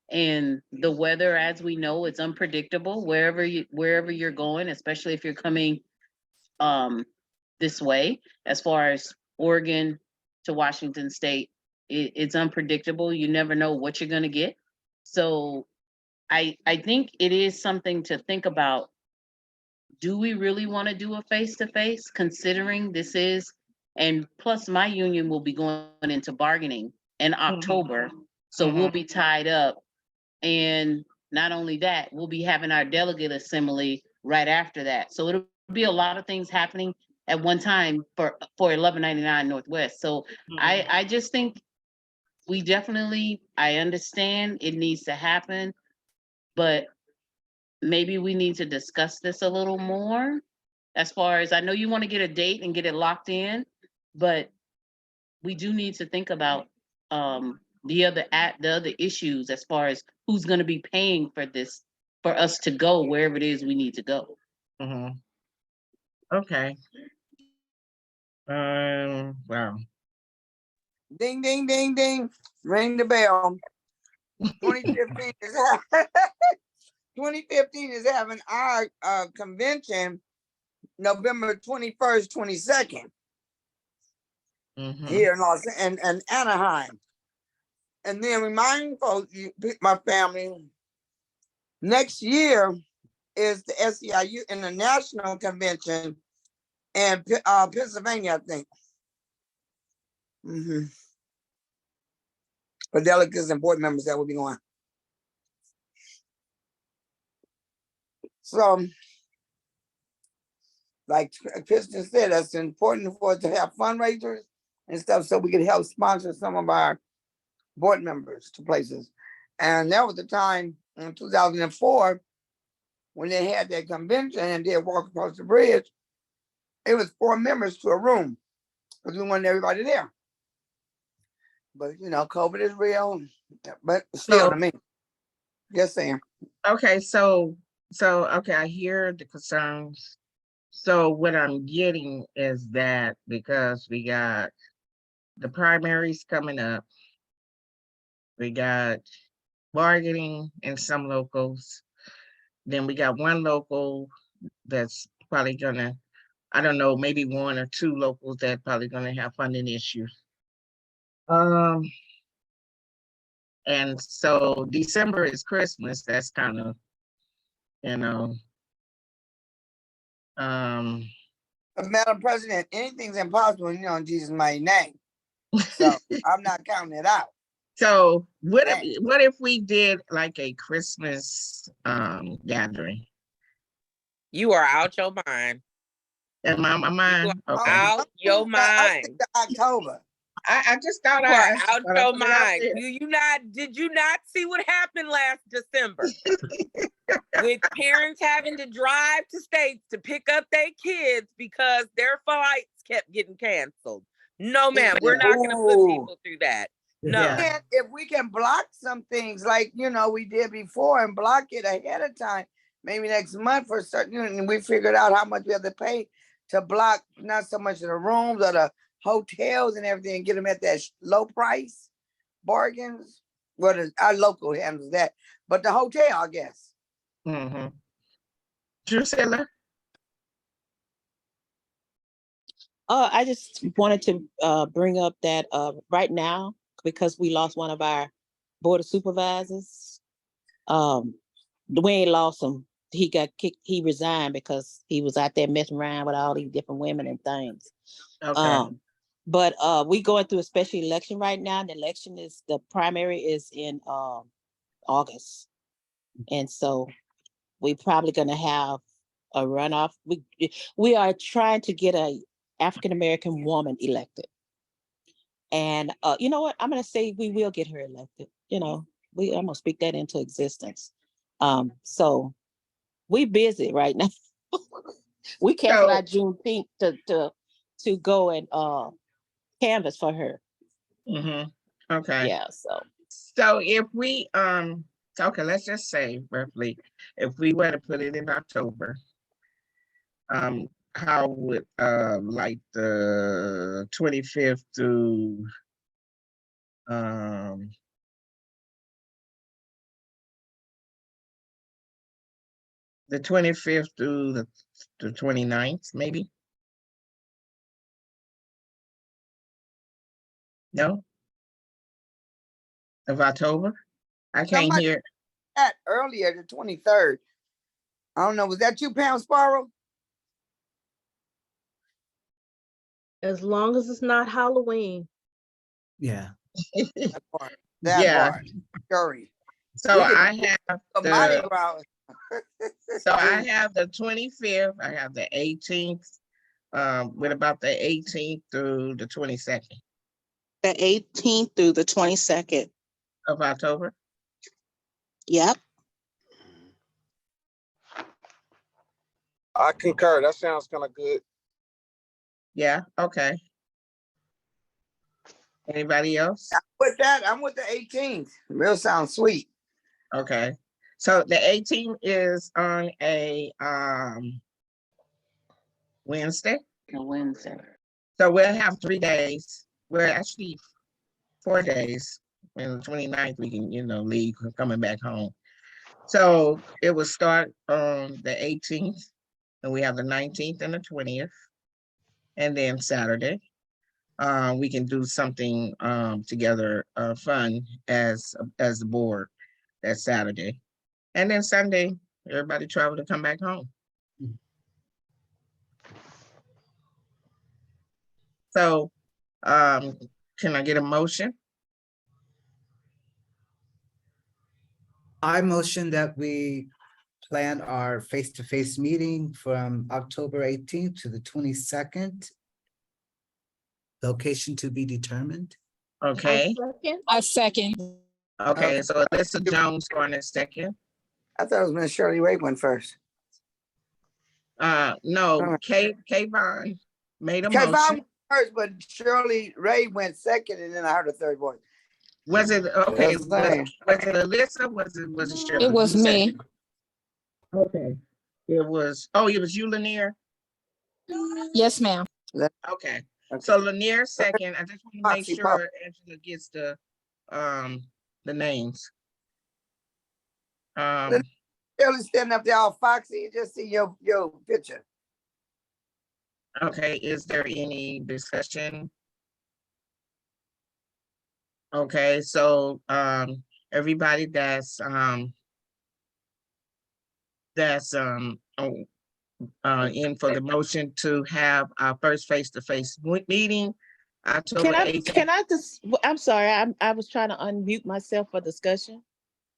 And the weather, as we know, it's unpredictable wherever you're going, especially if you're coming this way, as far as Oregon to Washington State, it's unpredictable. You never know what you're gonna get. So I think it is something to think about. Do we really want to do a face-to-face, considering this is, and plus my union will be going into bargaining in October. So we'll be tied up. And not only that, we'll be having our delegate assembly right after that. So it'll be a lot of things happening at one time for 1199 Northwest. So I just think we definitely, I understand it needs to happen, but maybe we need to discuss this a little more. As far as, I know you want to get a date and get it locked in, but we do need to think about the other issues as far as who's going to be paying for this, for us to go wherever it is we need to go. Okay. Wow. Ding, ding, ding, ding. Ring the bell. 2015 is 2015 is having our convention November 21st, 22nd. Here in and Anaheim. And then remind folks, my family, next year is the SEIU International Convention in Pennsylvania, I think. For delegates and board members that will be going. So, like Kristen said, it's important for us to have fundraisers and stuff so we can help sponsor some of our board members to places. And that was the time in 2004 when they had that convention and did walk across the bridge. It was 4 members to a room because we wanted everybody there. But you know, COVID is real, but still, I mean, just saying. Okay, so okay, I hear the concerns. So what I'm getting is that because we got the primaries coming up, we got bargaining in some locals, then we got one local that's probably gonna, I don't know, maybe 1 or 2 locals that probably gonna have funding issues. And so December is Christmas. That's kind of, you know, Madam President, anything's impossible, you know, in Jesus' mighty name. So I'm not counting it out. So what if we did like a Christmas gathering? You are out your mind. Am I my mind? Okay. Out your I mind. think October. I just thought You are out I your put it out mind. there. Did you not see what happened last December? With parents having to drive to states to pick up their kids because their flights kept getting canceled. No, ma'am, we're not gonna put people through that. No. Yeah. If we can block some things like, you know, we did before and block it ahead of time, maybe next month for certain, and we figured out how much we have to pay to block not so much of the rooms or the hotels and everything, and get them at that low price bargains. Well, our local handles that, but the hotel, I guess. Drusilla? I just wanted to bring up that right now, because we lost one of our board of supervisors, we ain't lost him. He got kicked, he resigned because he was out there messing around with all these different women and things. Okay. But we going through a special election right now. The primary is in August. And so we probably gonna have a runoff. We are trying to get a African-American woman elected. And you know what? I'm gonna say we will get her elected. You know, I'm gonna speak that into existence. So we busy right now. We canceled our Juneteenth to go and canvas for her. Okay. Yeah. So if we okay, let's just say roughly, if we were to put it in October, how would like the 25th to the 25th to the 29th, maybe? No? Of October? I can't Somebody hear. That earlier, the 23rd. I don't know, was that you, Pam Sparrow? As long as it's not Halloween. Yeah. That part. Sorry. So I have Mardi Gras. so I have the 25th, I have the 18th. What about the 18th through the 22nd? The 18th through the 22nd. Of October? Yep. I concur. That sounds kind of good. Yeah, okay. Anybody else? With that, I'm with the 18th. Real sounds sweet. Okay. So the 18th is on a Wednesday. A Wednesday. So we'll have 3 days. We're actually 4 days. And the 29th we can, leave coming back home. So it will start on the 18th, and we have the 19th and the 20th, and then Saturday. We can do something together, fun as the board that Saturday. And then Sunday, Everybody travel to come back home. So, can I get a motion? I motion that we plan our face-to-face meeting from October 18th to the 22nd. Location to be determined. Okay, I second. okay, so Alyssa Jones going in second. I thought it was Miss Shirley Ray went first. No, Kayvon made a Kayvon motion. went first, but Shirley Ray went second, and then I heard a third voice. Was it, okay, That's fine. was it Alyssa? Was it Shirley? It was You said- me. Okay, it was you, Lanier? Yes, ma'am. Okay, so Lanier second. I just want to make Foxy sure Pop. Angela gets the names. Shirley standing up there all foxy, you just see your picture. Okay, is there any discussion? Okay, so everybody that's in for the motion to have our first face-to-face meeting, October 18th. Can I just, I'm sorry, I was trying to unmute myself for discussion.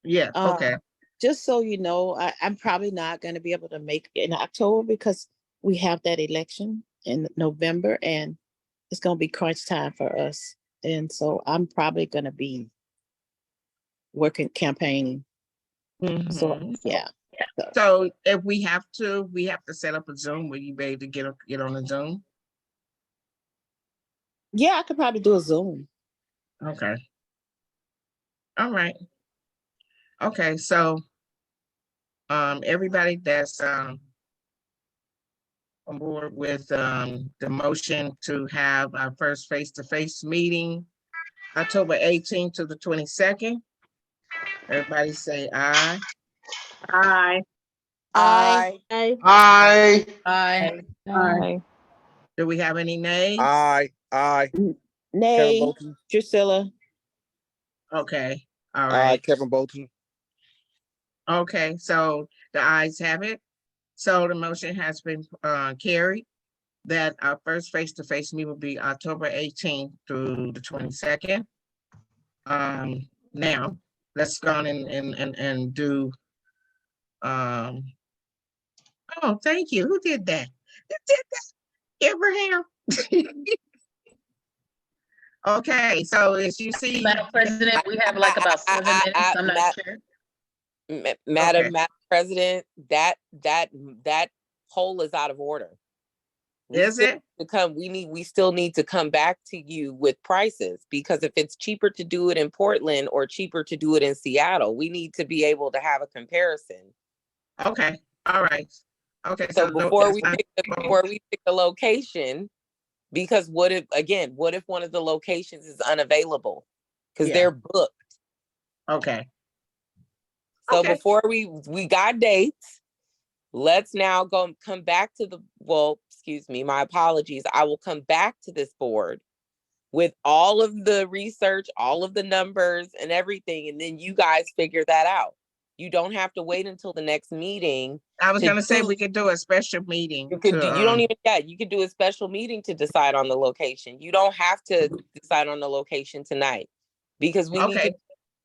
Yeah, okay. Just so you know, I'm probably not gonna be able to make it in October because we have that election in November and it's gonna be crunch time for us. And so I'm probably gonna be working campaigning. So, Mhm. yeah. So if we have to set up a Zoom. Will you be able to get on a Zoom? Yeah, I could probably do a Zoom. Okay. All right. Okay, so everybody that's on board with the motion to have our first face-to-face meeting October 18th to the 22nd. Everybody say aye. Aye. Aye. Aye. Aye. Aye. Do we have any nays? Aye. Nay, Bolton. Drusilla. Okay, all Aye, right. Kevin Bolton. Okay, so the ayes have it. So the motion has been carried that our first face-to-face meeting will be October 18th through the 22nd. Now, let's go on and do oh, thank you. Who did that? Who did that? Abraham. Okay, so as you see, Madam President, we have like about 7 minutes. I'm not sure. Madam President, that poll is out of order. Is it? We still need to come back to you with prices, because if it's cheaper to do it in Portland or cheaper to do it in Seattle, we need to be able to have a comparison. Okay, all right. Okay, So before we pick the location, because what if one of the locations is unavailable because they're booked? Okay. So before we got dates, let's now come back to excuse me, my apologies. I will come back to this board with all of the research, all of the numbers and everything, and then you guys figure that out. You don't have to wait until the next meeting. I was gonna say we could do a special meeting. You could you could do a special meeting to decide on the location. You don't have to decide on the location tonight, because we need to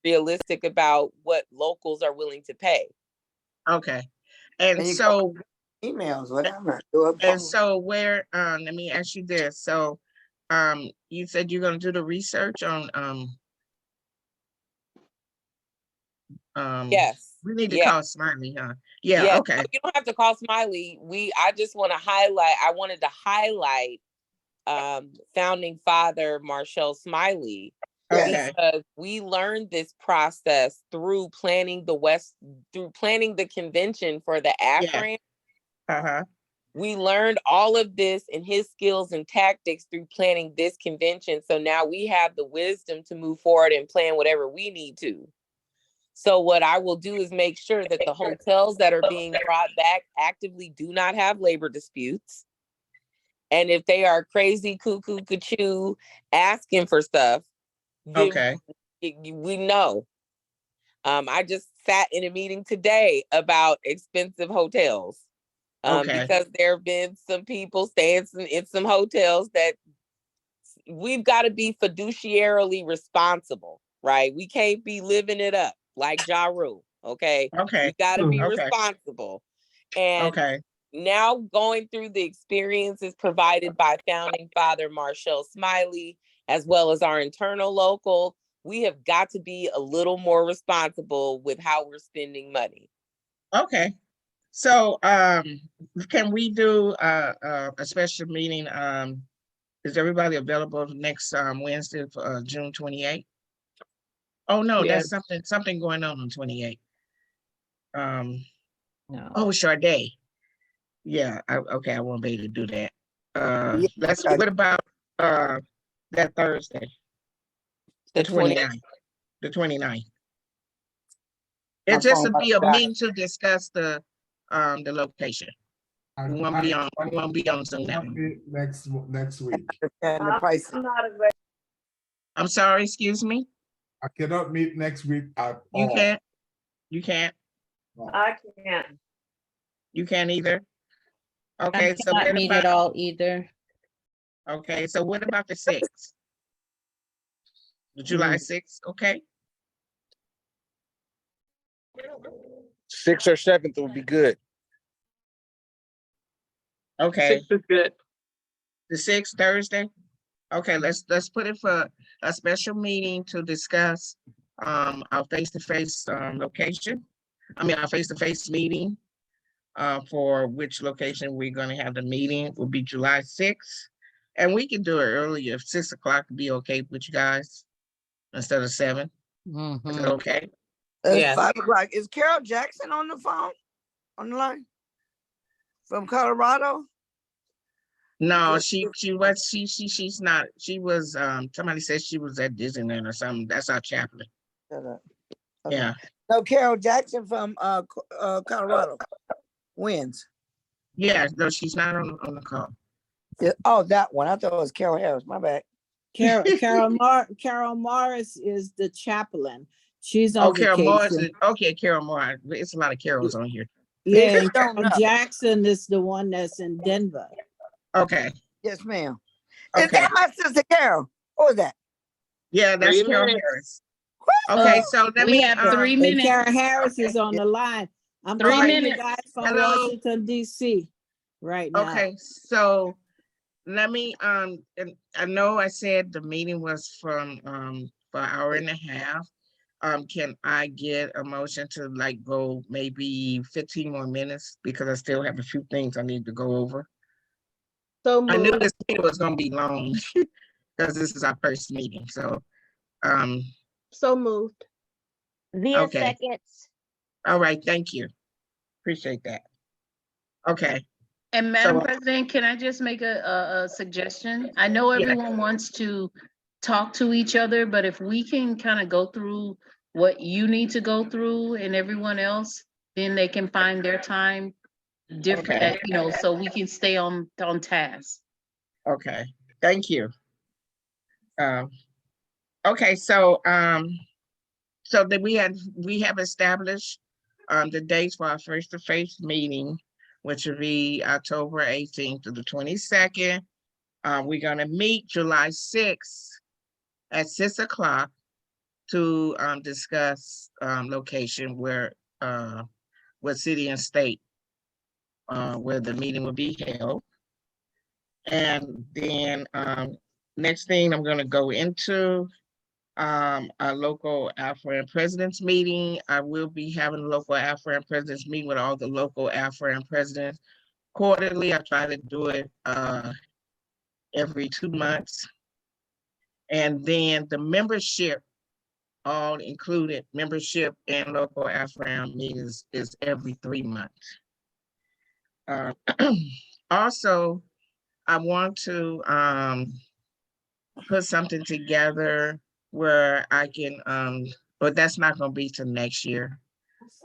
be realistic about what locals are willing to pay. Okay. And so emails, whatever. And so where, let me ask you this. So you said you're gonna do the research on yes. We need to call Smiley, huh? Yeah, Yeah, okay. no, you don't have to call Smiley. I just want to highlight, I wanted to highlight founding father Marshall Smiley. Okay. Because we learned this process through planning the convention for the AFRAM. We learned all of this and his skills and tactics through planning this convention. So now we have the wisdom to move forward and plan whatever we need to. So what I will do is make sure that the hotels that are being brought back actively do not have labor disputes. And if they are crazy, cuckoo, asking for stuff, then we know. I just sat in a meeting today about expensive hotels. Because there have been some people staying in some hotels that we've got to be fiduciarily responsible, right? We can't be living it up like Ja Rule, okay? Okay. We got to be Okay. responsible. And Okay. now going through the experiences provided by founding father Marshall Smiley, as well as our internal local, we have got to be a little more responsible with how we're spending money. Okay. So, can we do a special meeting? Is everybody available next Wednesday for June 28th? Oh no, Yes. that's something going on 28th. No. Oh, Sade. Yeah, okay, I won't be able to do that. Yeah, What about that Thursday, the 29th? The 29th. My It's just phone to about be to a die. meeting to discuss the location. We won't be on Zoom now. Next week. And the price. I'm not available. I'm sorry, excuse me. I cannot meet next week at You all. can't. You can't. I can't. You can't either. Okay, so Not what meet at about? all either. Okay, so what about the 6th? The July 6th, okay? 6th or 7th would be good. Okay. 6th is good. The 6th, Thursday? Okay, let's put it for a special meeting to discuss our face-to-face location. I mean, our face-to-face meeting for which location we're gonna have the meeting will be July 6th. And we can do it earlier, if 6 o'clock would be okay with you guys instead of 7. Is that okay? It's Yes. 5 o'clock. Is Carol Jackson on the phone? On the line? From Colorado? No, she's not. She was somebody said she was at Disneyland or something. That's our chaplain. Shut up. Okay. Yeah. No, Carol Jackson from Colorado wins. Yeah, no, she's not on the call. Oh, that one. I thought it was Carol Harris. My bad. Carol Morris is the chaplain. She's on Carol Morris. vacation. Okay, Carol Morris. It's a lot of Carols on here. Yeah, Don't Carol know. Jackson is the one that's in Denver. Okay. Yes, ma'am. Is Okay. that my sister Carol? Who is that? Yeah, that's 3 Carol minutes. Harris. Okay, so let We me have 3 And minutes. Karen Harris is on the line. I'm 3 calling you minutes. guys from Hello? Washington, D.C. right now. Okay, so let me and I know I said the meeting was from for an hour and a half. Can I get a motion to like go maybe 15 more minutes because I still have a few things I need to go over. So I knew moved. this meeting was gonna be long because this is our first meeting. So So moved. Via okay. seconds. All right, thank you. Appreciate that. Okay. And Madam So- President, can I just make a suggestion? I know Yeah. everyone wants to talk to each other, but if we can kind of go through what you need to go through and everyone else, then they can find their time different, Okay. so we can stay on task. Okay, thank you. Okay, so that we have established the dates for our face-to-face meeting, which will be October 18th to the 22nd. We're gonna meet July 6th at 6 o'clock to discuss location where what city and state where the meeting will be held. And then next thing I'm gonna go into our local AFRAN presidents meeting. I will be having a local AFRAN presidents meeting with all the local AFRAN presidents quarterly. I try to do it every 2 months. And then the membership, all included membership and local AFRAN meetings is every 3 months. Also, I want to put something together where I can, but that's not gonna be till next year.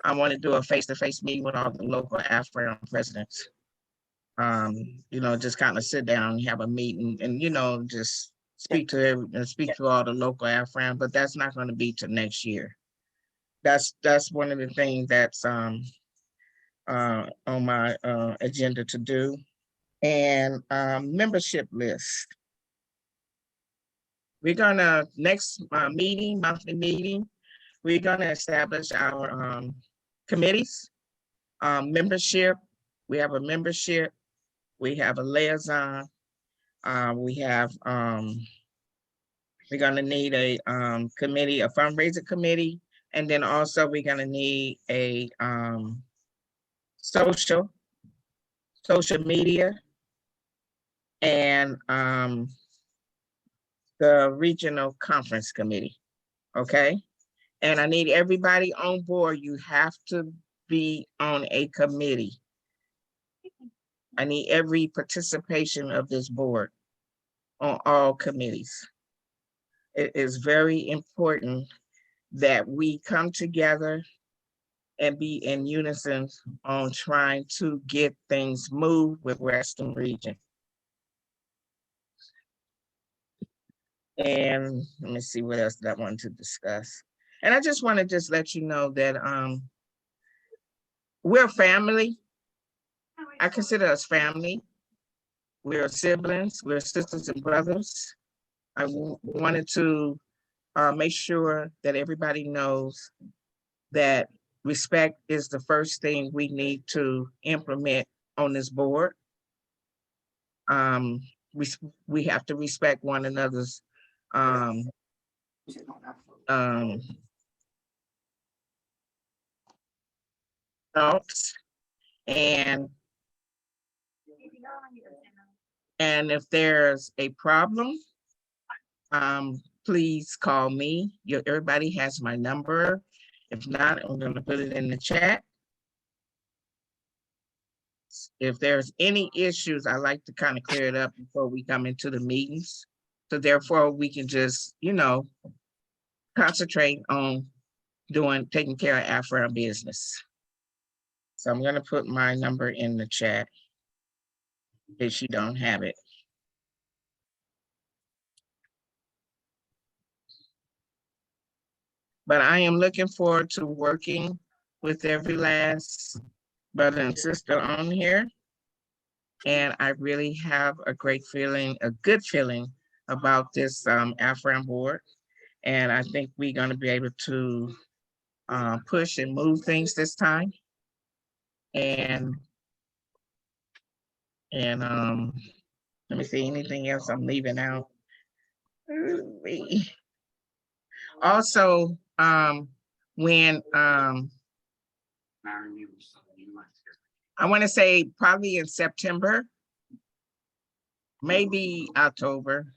I want to do a face-to-face meeting with all the local AFRAN presidents. Just kind of sit down and have a meeting and, just speak to all the local AFRAN, but that's not gonna be till next year. that's one of the things that's on my agenda to do. And membership list. We're gonna next monthly meeting, we're gonna establish our committees, membership. We have a membership. We have a liaison. We have we're gonna need a committee, a fundraiser committee, and then also we're gonna need a social media, and the regional conference committee. Okay. And I need everybody on board. You have to be on a committee. I need every participation of this board on all committees. It is very important that we come together and be in unison on trying to get things moved with Western Region. And let me see what else that I wanted to discuss. And I just want to just let you know that we're family. I consider us family. We're siblings, we're sisters and brothers. I wanted to make sure that everybody knows that respect is the first thing we need to implement on this board. We have to respect one another's thoughts, and if there's a problem, please call me. Everybody has my number. If not, I'm going to put it in the chat. If there's any issues, I like to kind of clear it up before we come into the meetings. So therefore we can just, concentrate on taking care of Afro business. So I'm going to put my number in the chat in case you don't have it. But I am looking forward to working with every last brother and sister on here. And I really have a great feeling, a good feeling about this AFRAM board. And I think we're going to be able to push and move things this time. And let me see, anything else I'm leaving out? Also, when I want to say probably in September, maybe October.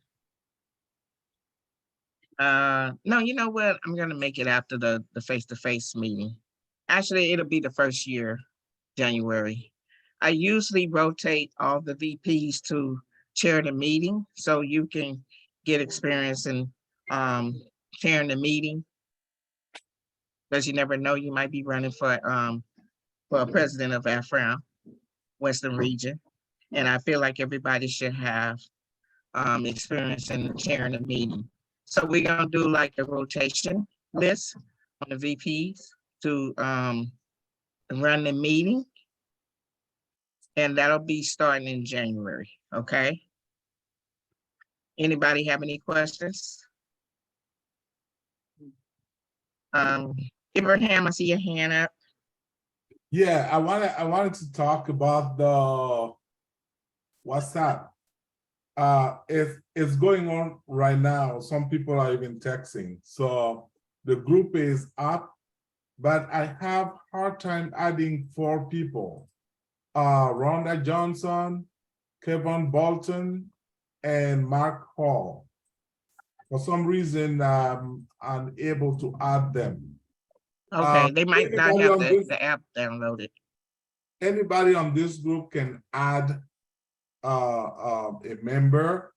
No, you know what? I'm gonna make it after the face-to-face meeting. Actually, it'll be the first year, January. I usually rotate all the VPs to chair the meeting, so you can get experience in chairing the meeting. Because you never know, you might be running for president of AFRAM, Western Region. And I feel like everybody should have experience in chairing a meeting. So we're gonna do like a rotation list on the VPs to run the meeting. And that'll be starting in January, okay? Anybody have any questions? Abraham, I see your hand up. Yeah, I wanted to talk about the WhatsApp. It's going on right now. Some people are even texting. So the group is up, but I have hard time adding 4 people. Rhonda Johnson, Kevin Bolton, and Mark Hall. For some reason, I'm unable to add them. Okay, they might not have the app downloaded. Anybody on this group can add a member,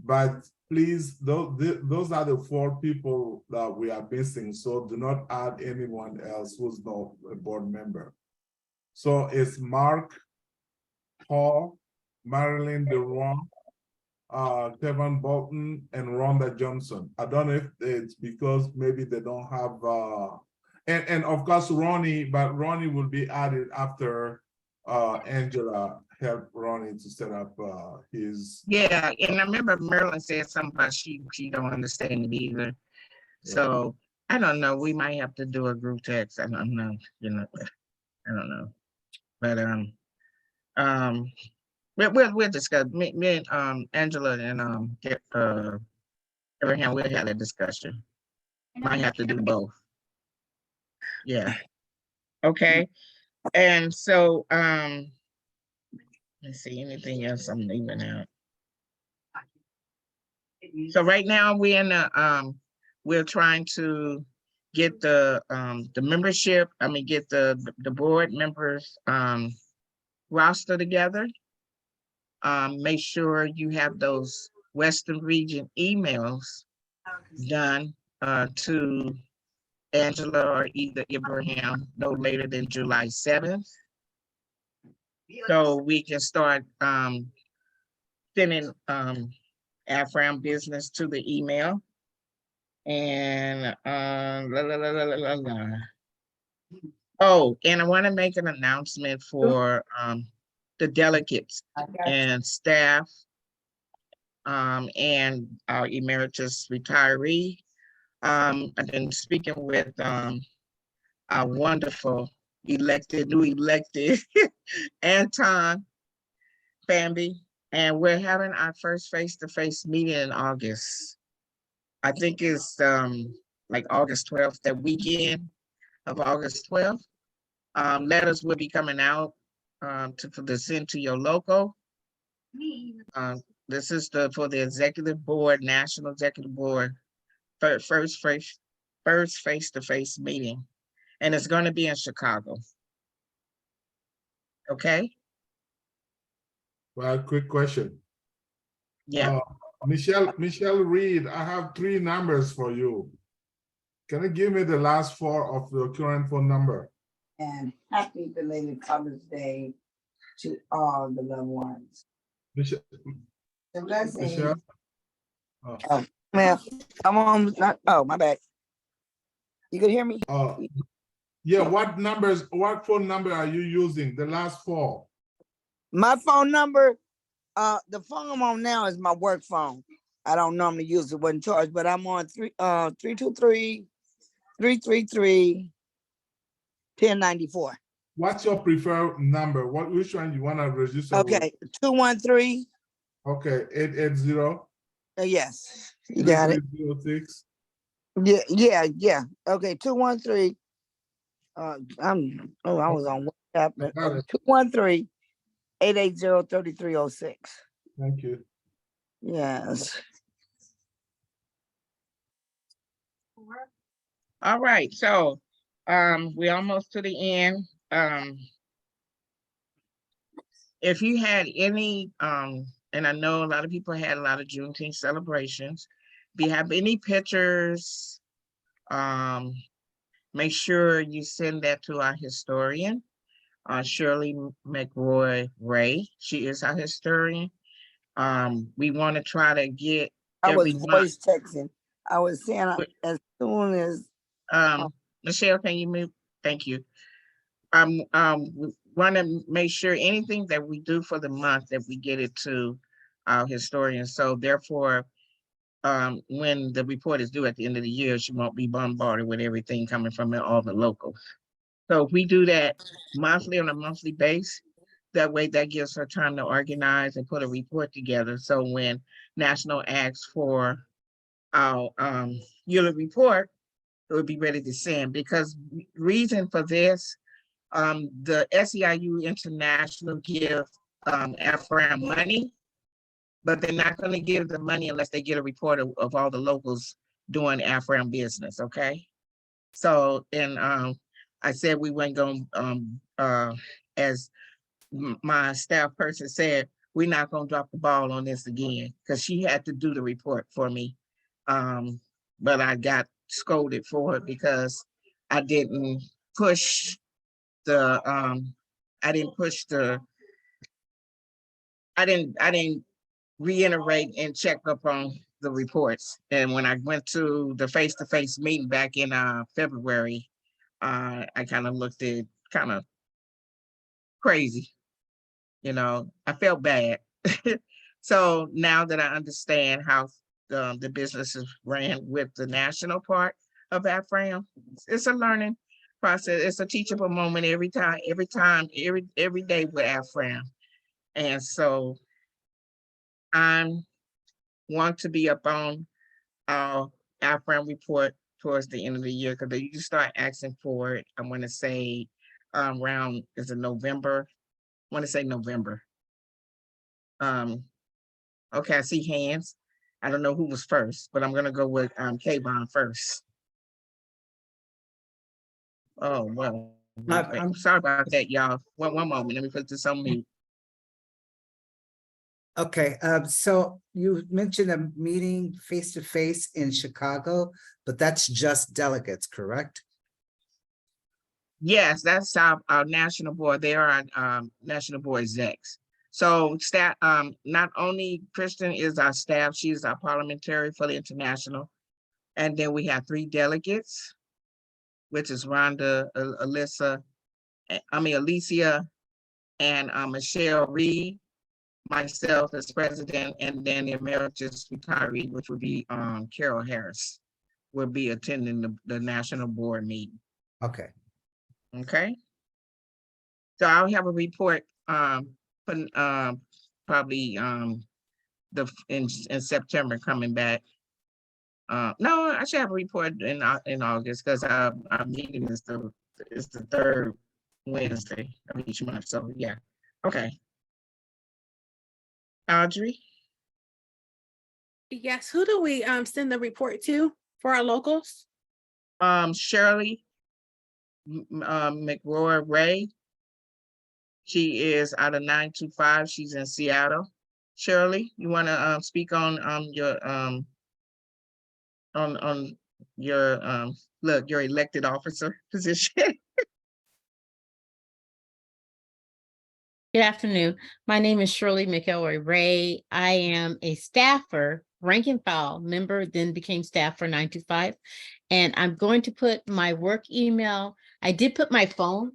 but please, those are the 4 people that we are missing. So do not add anyone else who's not a board member. So it's Mark Hall, Marilyn DeRon, Kevin Bolton, and Rhonda Johnson. I don't know if it's because maybe they don't have And of course, Ronnie, but Ronnie will be added after Angela helped Ronnie to set up his. Yeah, and I remember Marilyn said something about she don't understand it either. So I don't know. We might have to do a group text. I don't know. I don't know. But we'll discuss. Me and Angela and Abraham, we'll have a discussion. Might have to do both. Yeah. Okay. And so let's see, anything else I'm leaving out. So right now we're in the we're trying to get the membership, get the board members roster together. Make sure you have those Western Region emails done to Angela or either Abraham no later than July 7th. So we can start sending AFRAM business to the email. And oh, and I want to make an announcement for the delegates and staff and our emeritus retiree. I've been speaking with our wonderful new elected Anton Bambi, and we're having our first face-to-face meeting in August. I think it's like August 12th, that weekend of August 12th. Letters will be coming out to send to your local. This is for the executive board, national executive board, first face-to-face meeting, and it's going to be in Chicago. Okay. Well, quick question. Yeah. Michelle Reed, I have 3 numbers for you. Can you give me the last 4 of your current phone number? And happy belated Father's Day to all the loved ones. Michelle. The blessing. Michelle? Oh, well, I'm on. Oh, my bad. You could hear me? Yeah. What phone number are you using? The last 4. My phone number, the phone I'm on now is my work phone. I don't normally use it, wasn't charged, but I'm on 323-333-1094. What's your preferred number? Which one you want to register? Okay, 213. Okay, 880. Yes, you got it. 3306. Yeah. Okay, 213. I was on WhatsApp. 213-880-3306. Thank you. Yes. All right, so we're almost to the end. If you had any and I know a lot of people had a lot of Juneteenth celebrations, if you have any pictures, make sure you send that to our historian, Shirley McRoy-Ray. She is our historian. We want to try to get I was voice texting. I was saying as soon as Michelle, can you move? Thank you. We want to make sure anything that we do for the month that we get it to our historian. So therefore, when the report is due at the end of the year, she won't be bombarded with everything coming from all the locals. So if we do that monthly on a monthly base, that way that gives her time to organize and put a report together. So when National asks for our yearly report, it would be ready to send. Because reason for this, the SEIU International give AFRAM money, but they're not going to give the money unless they get a report of all the locals doing AFRAM business, okay? So, and I said we weren't going, as my staff person said, we're not going to drop the ball on this again, because she had to do the report for me. But I got scolded for it because I didn't push the, I didn't reiterate and check up on the reports. And when I went to the face-to-face meeting back in February, I kind of looked at kind of crazy, I felt bad. So now that I understand how the business is ran with the national part of AFRAM, it's a learning process. It's a teachable moment every every day with AFRAM. And so I want to be up on our AFRAM report towards the end of the year, because you start asking for it. I want to say around, is it November? I want to say November. Okay, I see hands. I don't know who was first, but I'm gonna go with Kayvon first. Oh, well, I'm sorry about that, y'all. One moment, let me put this on mute. Okay, so you mentioned a meeting face-to-face in Chicago, but that's just delegates, correct? Yes, that's our national board. They are our national board execs. So staff, not only Kristen is our staff, she's our parliamentary for the international. And then we have 3 delegates, which is Rhonda, Alicia, and Michelle Reed, myself as president, and then the emeritus retiree, which would be Carol Harris, will be attending the national board meeting. Okay. Okay. So I'll have a report probably in September coming back. No, I should have a report in August, because our meeting is the 3rd Wednesday of each month. So yeah. Okay. Audrey? Yes, who do we send the report to for our locals? Shirley McRoy Ray. She is out of 925. She's in Seattle. Shirley, you want to speak on your your elected officer position? Good afternoon. My name is Shirley McElroy Ray. I am a staffer, rank and file member, then became staff for 925. And I'm going to put my work email. I did put my phone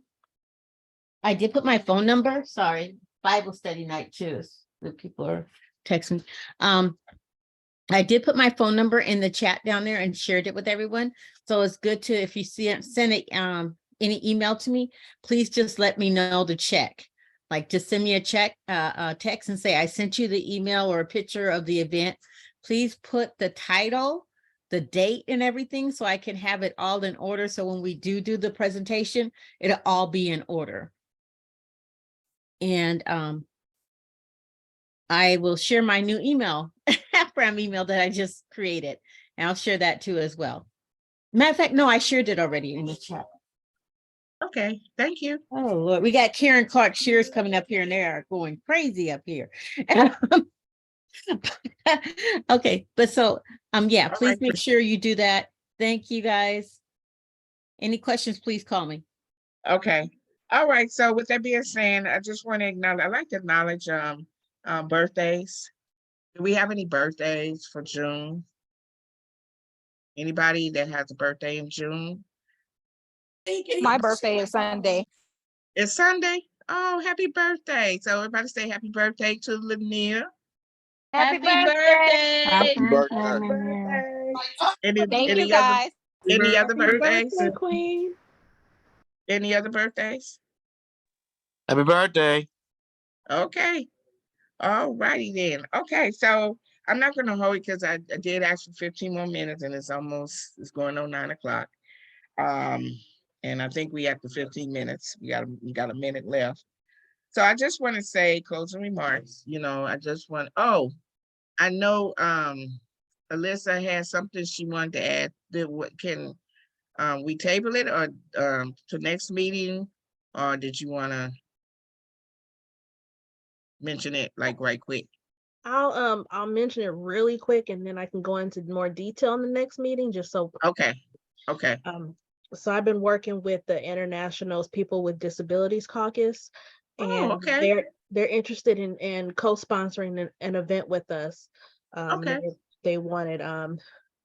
number. Sorry, Bible study night too. The people are texting. I did put my phone number in the chat down there and shared it with everyone. So it's good to, if you see it, send it, any email to me, please just let me know to check. Like, just send me a text and say, I sent you the email or a picture of the event. Please put the title, the date and everything, so I can have it all in order. So when we do the presentation, it'll all be in order. And I will share my new email, AFRAM email that I just created. And I'll share that too as well. Matter of fact, no, I shared it already in the chat. Okay, thank you. Oh, Lord, we got Karen Clark Shears coming up here, and they are going crazy up here. Okay, but so, yeah, please make sure you do that. Thank you, guys. Any questions, please call me. Okay. All right. So with that being said, I just want to acknowledge, I'd like to acknowledge birthdays. Do we have any birthdays for June? Anybody that has a birthday in June? My birthday is Sunday. It's Sunday? Oh, happy birthday. So everybody say happy birthday to Lanier. Happy birthday. Happy birthday. Thank you, guys. Any other birthdays? Birthday, Queen. Any other birthdays? Happy birthday. Okay. All righty then. Okay, so I'm not going to hold it because I did ask for 15 more minutes, and it's going on 9 o'clock. And I think we have the 15 minutes. We got a minute left. So I just want to say closing remarks. I just want, I know Alyssa has something she wanted to add. Can we table it or to next meeting, or did you want to mention it like right quick? I'll mention it really quick, and then I can go into more detail in the next meeting, just so. Okay. So I've been working with the International's People with Disabilities Caucus, and okay. they're interested in co-sponsoring an event with us. They wanted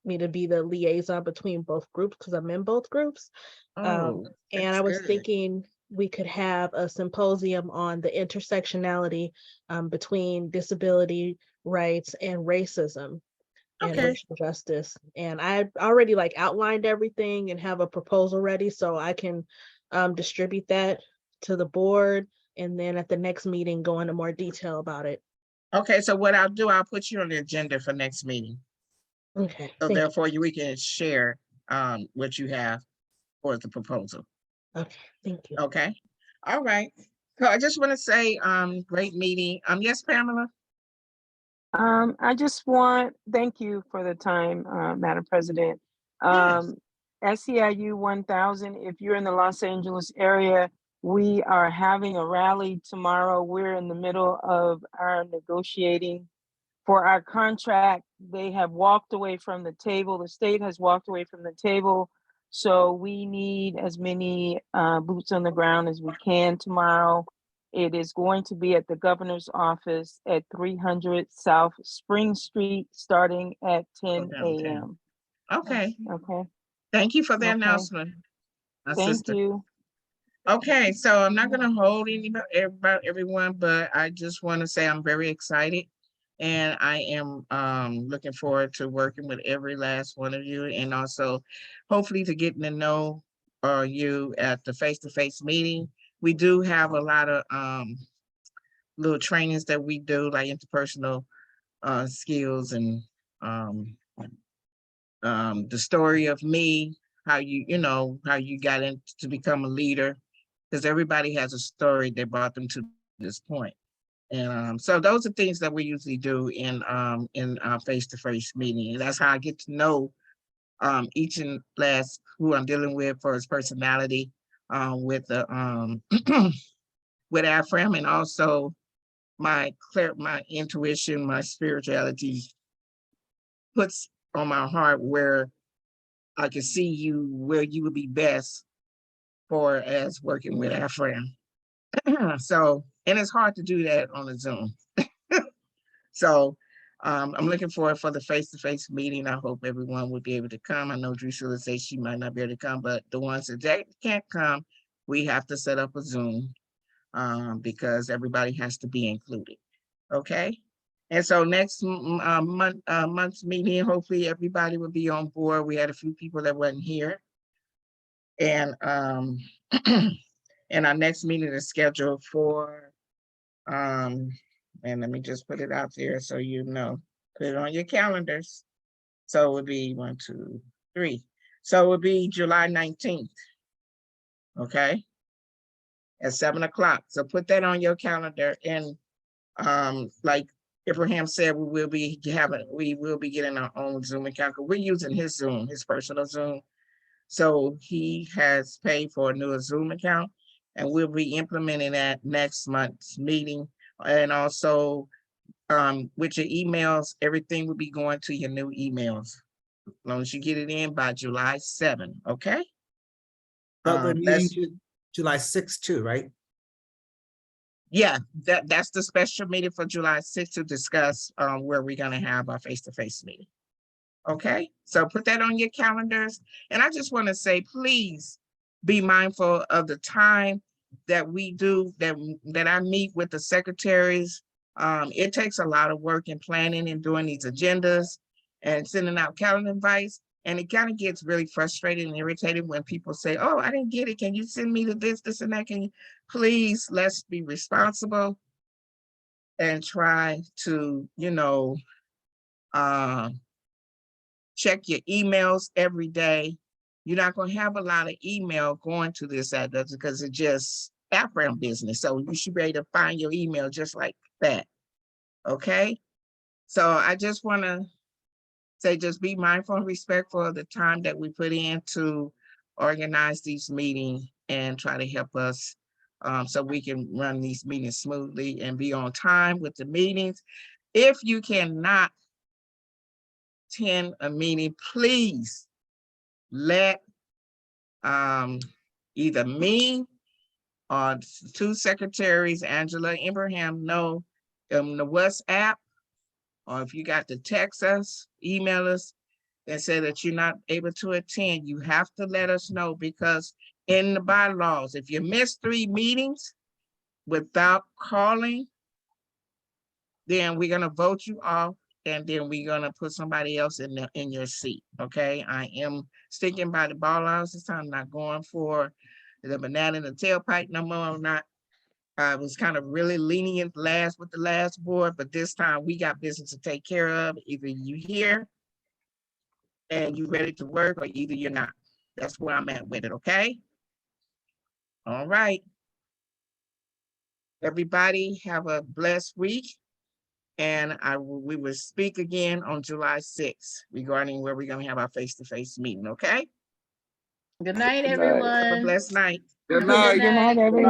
me to be the liaison between both groups because I'm in both groups. And I was thinking we could have a symposium on the intersectionality between disability rights and racism and racial justice. And I already like outlined everything and have a proposal ready so I can distribute that to the board and then at the next meeting go into more detail about it. Okay, so what I'll do, I'll put you on the agenda for next meeting. Okay. So therefore we can share what you have for the proposal. Okay, thank you. Okay, all right. So I just want to say great meeting. Yes, Pamela. I just thank you for the time, Madam President. Yes. SEIU 1000, if you're in the Los Angeles area, we are having a rally tomorrow. We're in the middle of our negotiating for our contract. They have walked away from the table. The state has walked away from the table. So we need as many boots on the ground as we can tomorrow. It is going to be at the governor's office at 300 South Spring Street, starting at 10 a.m. Okay. Okay. Thank you for the Okay. announcement. Thank you. Okay, so I'm not gonna hold everyone, but I just want to say I'm very excited. And I am looking forward to working with every last one of you and also hopefully to getting to know you at the face-to-face meeting. We do have a lot of little trainings that we do, like interpersonal skills and the story of me, how how you got into to become a leader, because everybody has a story that brought them to this point. And so those are things that we usually do in our face-to-face meeting. And that's how I get to know each and last who I'm dealing with for his personality, with the with AFRAM, and also my intuition, my spirituality puts on my heart where I can see you where you would be best for as working with AFRAM. So, and it's hard to do that on a Zoom. So I'm looking forward for the face-to-face meeting. I hope everyone will be able to come. I know Drusilla says she might not be able to come, but the ones that can't come, we have to set up a Zoom because everybody has to be included. Okay. And so next month's meeting, hopefully everybody will be on board. We had a few people that wasn't here. And and our next meeting is scheduled for and let me just put it out there so you know, put it on your calendars. So it would be 1, 2, 3. So it would be July 19th. Okay. At 7 o'clock. So put that on your calendar. And like Abraham said, we will be getting our own Zoom account. We're using his Zoom, his personal Zoom. So he has paid for a new Zoom account, and we'll be implementing that next month's meeting. And also with your emails, everything will be going to your new emails. As long as you get it in by July 7, okay? But we're meeting July 6th too, right? Yeah, that's the special meeting for July 6th to discuss where we're gonna have our face-to-face meeting. Okay, so put that on your calendars. And I just want to say, please be mindful of the time that we do, that I meet with the secretaries. It takes a lot of work in planning and doing these agendas and sending out calendar invites. And it kind of gets really frustrated and irritated when people say, oh, I didn't get it. Can you send me to this and that? Can you please, let's be responsible and try to, check your emails every day. You're not going to have a lot of email going to this address because it's just background business. So you should be able to find your email just like that. Okay. So I just want to say, just be mindful and respectful of the time that we put in to organize these meetings and try to help us so we can run these meetings smoothly and be on time with the meetings. If you cannot attend a meeting, please let either me or two secretaries, Angela and Abraham, know the WhatsApp, or if you got to text us, email us, and say that you're not able to attend, you have to let us know, because in the bylaws, if you miss 3 meetings without calling, then we're gonna vote you off, and then we're gonna put somebody else in your seat. Okay, I am sticking by the bylaws this time. I'm not going for the banana in the tailpipe no more. I'm not. I was kind of really lenient with the last board, but this time we got business to take care of. Either you here and you ready to work, or either you're not. That's where I'm at with it. Okay. All right. Everybody have a blessed week. And we will speak again on July 6th regarding where we're going to have our face-to-face meeting, okay? Good night, Good night. everyone. Have a blessed night. Good night. Good night, everyone.